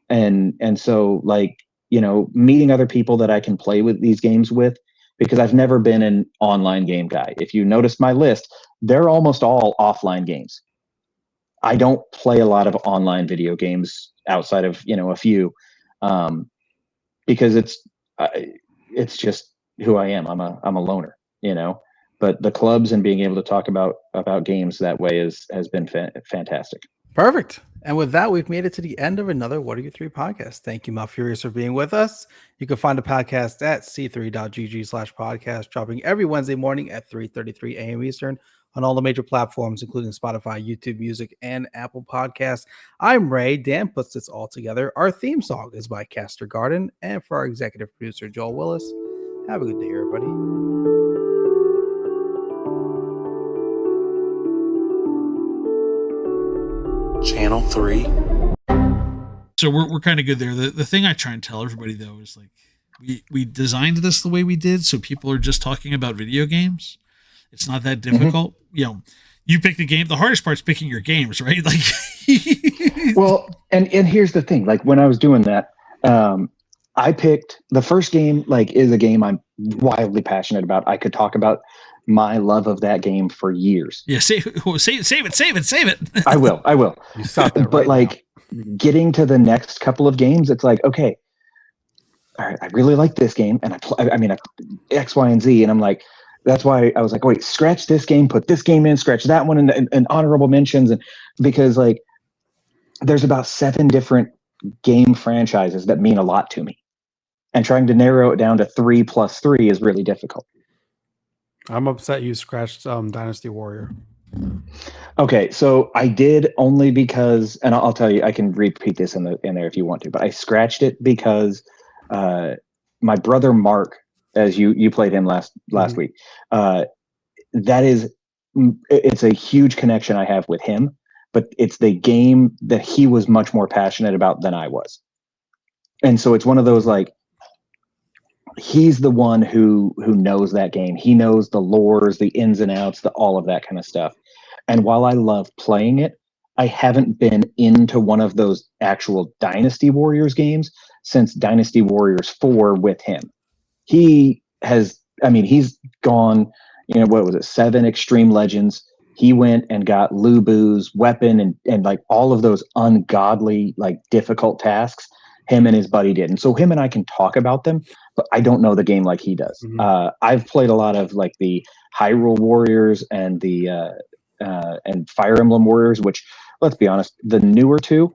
Speaker 4: And so like, meeting other people that I can play with these games with, because I've never been an online game guy. If you notice my list, they're almost all offline games. I don't play a lot of online video games outside of, a few, because it's just who I am. I'm a loner, but the clubs and being able to talk about games that way has been fantastic.
Speaker 3: Perfect. And with that, we've made it to the end of another What Are You Three podcast. Thank you, Malfurious, for being with us. You can find the podcast at c3.gg/podcast, dropping every Wednesday morning at 3:33 a.m. Eastern on all the major platforms, including Spotify, YouTube Music, and Apple Podcasts. I'm Ray. Dan puts this all together. Our theme song is by Caster Garden. And for our executive producer, Joel Willis, have a good day, everybody.
Speaker 1: Channel 3.
Speaker 2: So we're kind of good there. The thing I try and tell everybody though is like we designed this the way we did so people are just talking about video games. It's not that difficult. Mm-hmm. You pick the game. The hardest part's picking your games, right? Like
Speaker 4: well, and here's the thing. Like when I was doing that, I picked the first game, like is a game I'm wildly passionate about. I could talk about my love of that game for years.
Speaker 2: Yeah, save it.
Speaker 4: I will.
Speaker 3: You stop that,
Speaker 4: but like getting to the next couple of games, it's like, okay, all right, I really like this game, and I mean X, Y, and Z, and I'm like, that's why I was like, wait, scratch this game, put this game in, scratch that one, and honorable mentions, and because like there's about 7 different game franchises that mean a lot to me, and trying to narrow it down to 3 plus 3 is really difficult.
Speaker 3: I'm upset you scratched Dynasty Warrior.
Speaker 4: Okay, so I did only because, and I'll tell you, I can repeat this in there if you want to, but I scratched it because my brother Mark, as you played him last week, it's a huge connection I have with him, but it's the game that he was much more passionate about than I was, and so it's one of those like, he's the one who knows that game. He knows the lores, the ins and outs, all of that kind of stuff. And while I love playing it, I haven't been into one of those actual Dynasty Warriors games since Dynasty Warriors 4 with him. He's gone, what was it, 7 Extreme Legends. He went and got Lubu's weapon and like all of those ungodly, like difficult tasks. Him and his buddy did. And so him and I can talk about them, but I don't know the game like he does. Mm-hmm. I've played a lot of like the Hyrule Warriors and the and Fire Emblem Warriors, which, let's be honest, the newer 2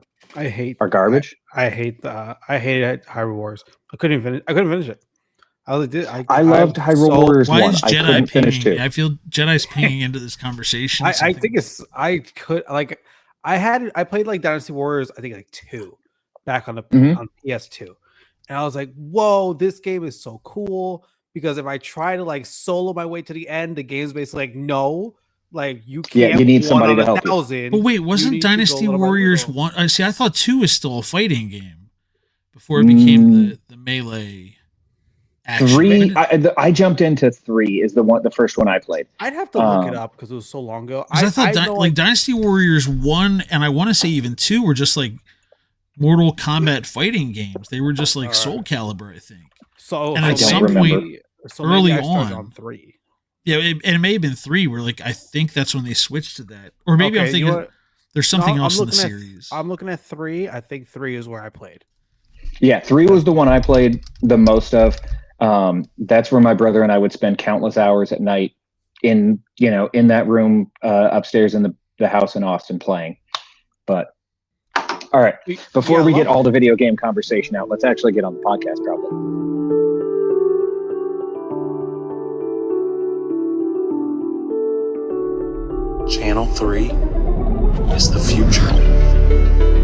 Speaker 4: are garbage.
Speaker 3: I hated Hyrule Warriors. I couldn't finish it. I
Speaker 4: loved Hyrule Warriors 1. I couldn't finish 2.
Speaker 2: I feel Jedi's pinging into this conversation.
Speaker 3: I think I played like Dynasty Warriors, I think like 2. Back on the on PS2, and I was like, "Whoa, this game is so cool!" Because if I try to like solo my way to the end, the game's basically like, "No, like you can't."
Speaker 4: Yeah, you need somebody to help you.
Speaker 2: But wait, wasn't Dynasty Warriors 1? I see. I thought 2 was still a fighting game before it became the melee. Action.
Speaker 4: 3. I jumped into 3. Is the first one I played.
Speaker 3: I'd have to look it up because it was so long ago.
Speaker 2: I thought Dynasty Warriors 1 and I want to say even 2 were just like Mortal Kombat fighting games. They were just like Soul Calibur, I think.
Speaker 3: So
Speaker 2: and at some point early on
Speaker 3: 3.
Speaker 2: Yeah, it may have been 3 where like I think that's when they switched to that. Or maybe I'm thinking there's something else in the series.
Speaker 3: I'm looking at 3. I think 3 is where I played.
Speaker 4: Yeah, 3 was the one I played the most of. That's where my brother and I would spend countless hours at night in that room upstairs in the house in Austin playing. But all right, before we get all the video game conversation out, let's actually get on the podcast probably.
Speaker 1: Channel 3 is the future.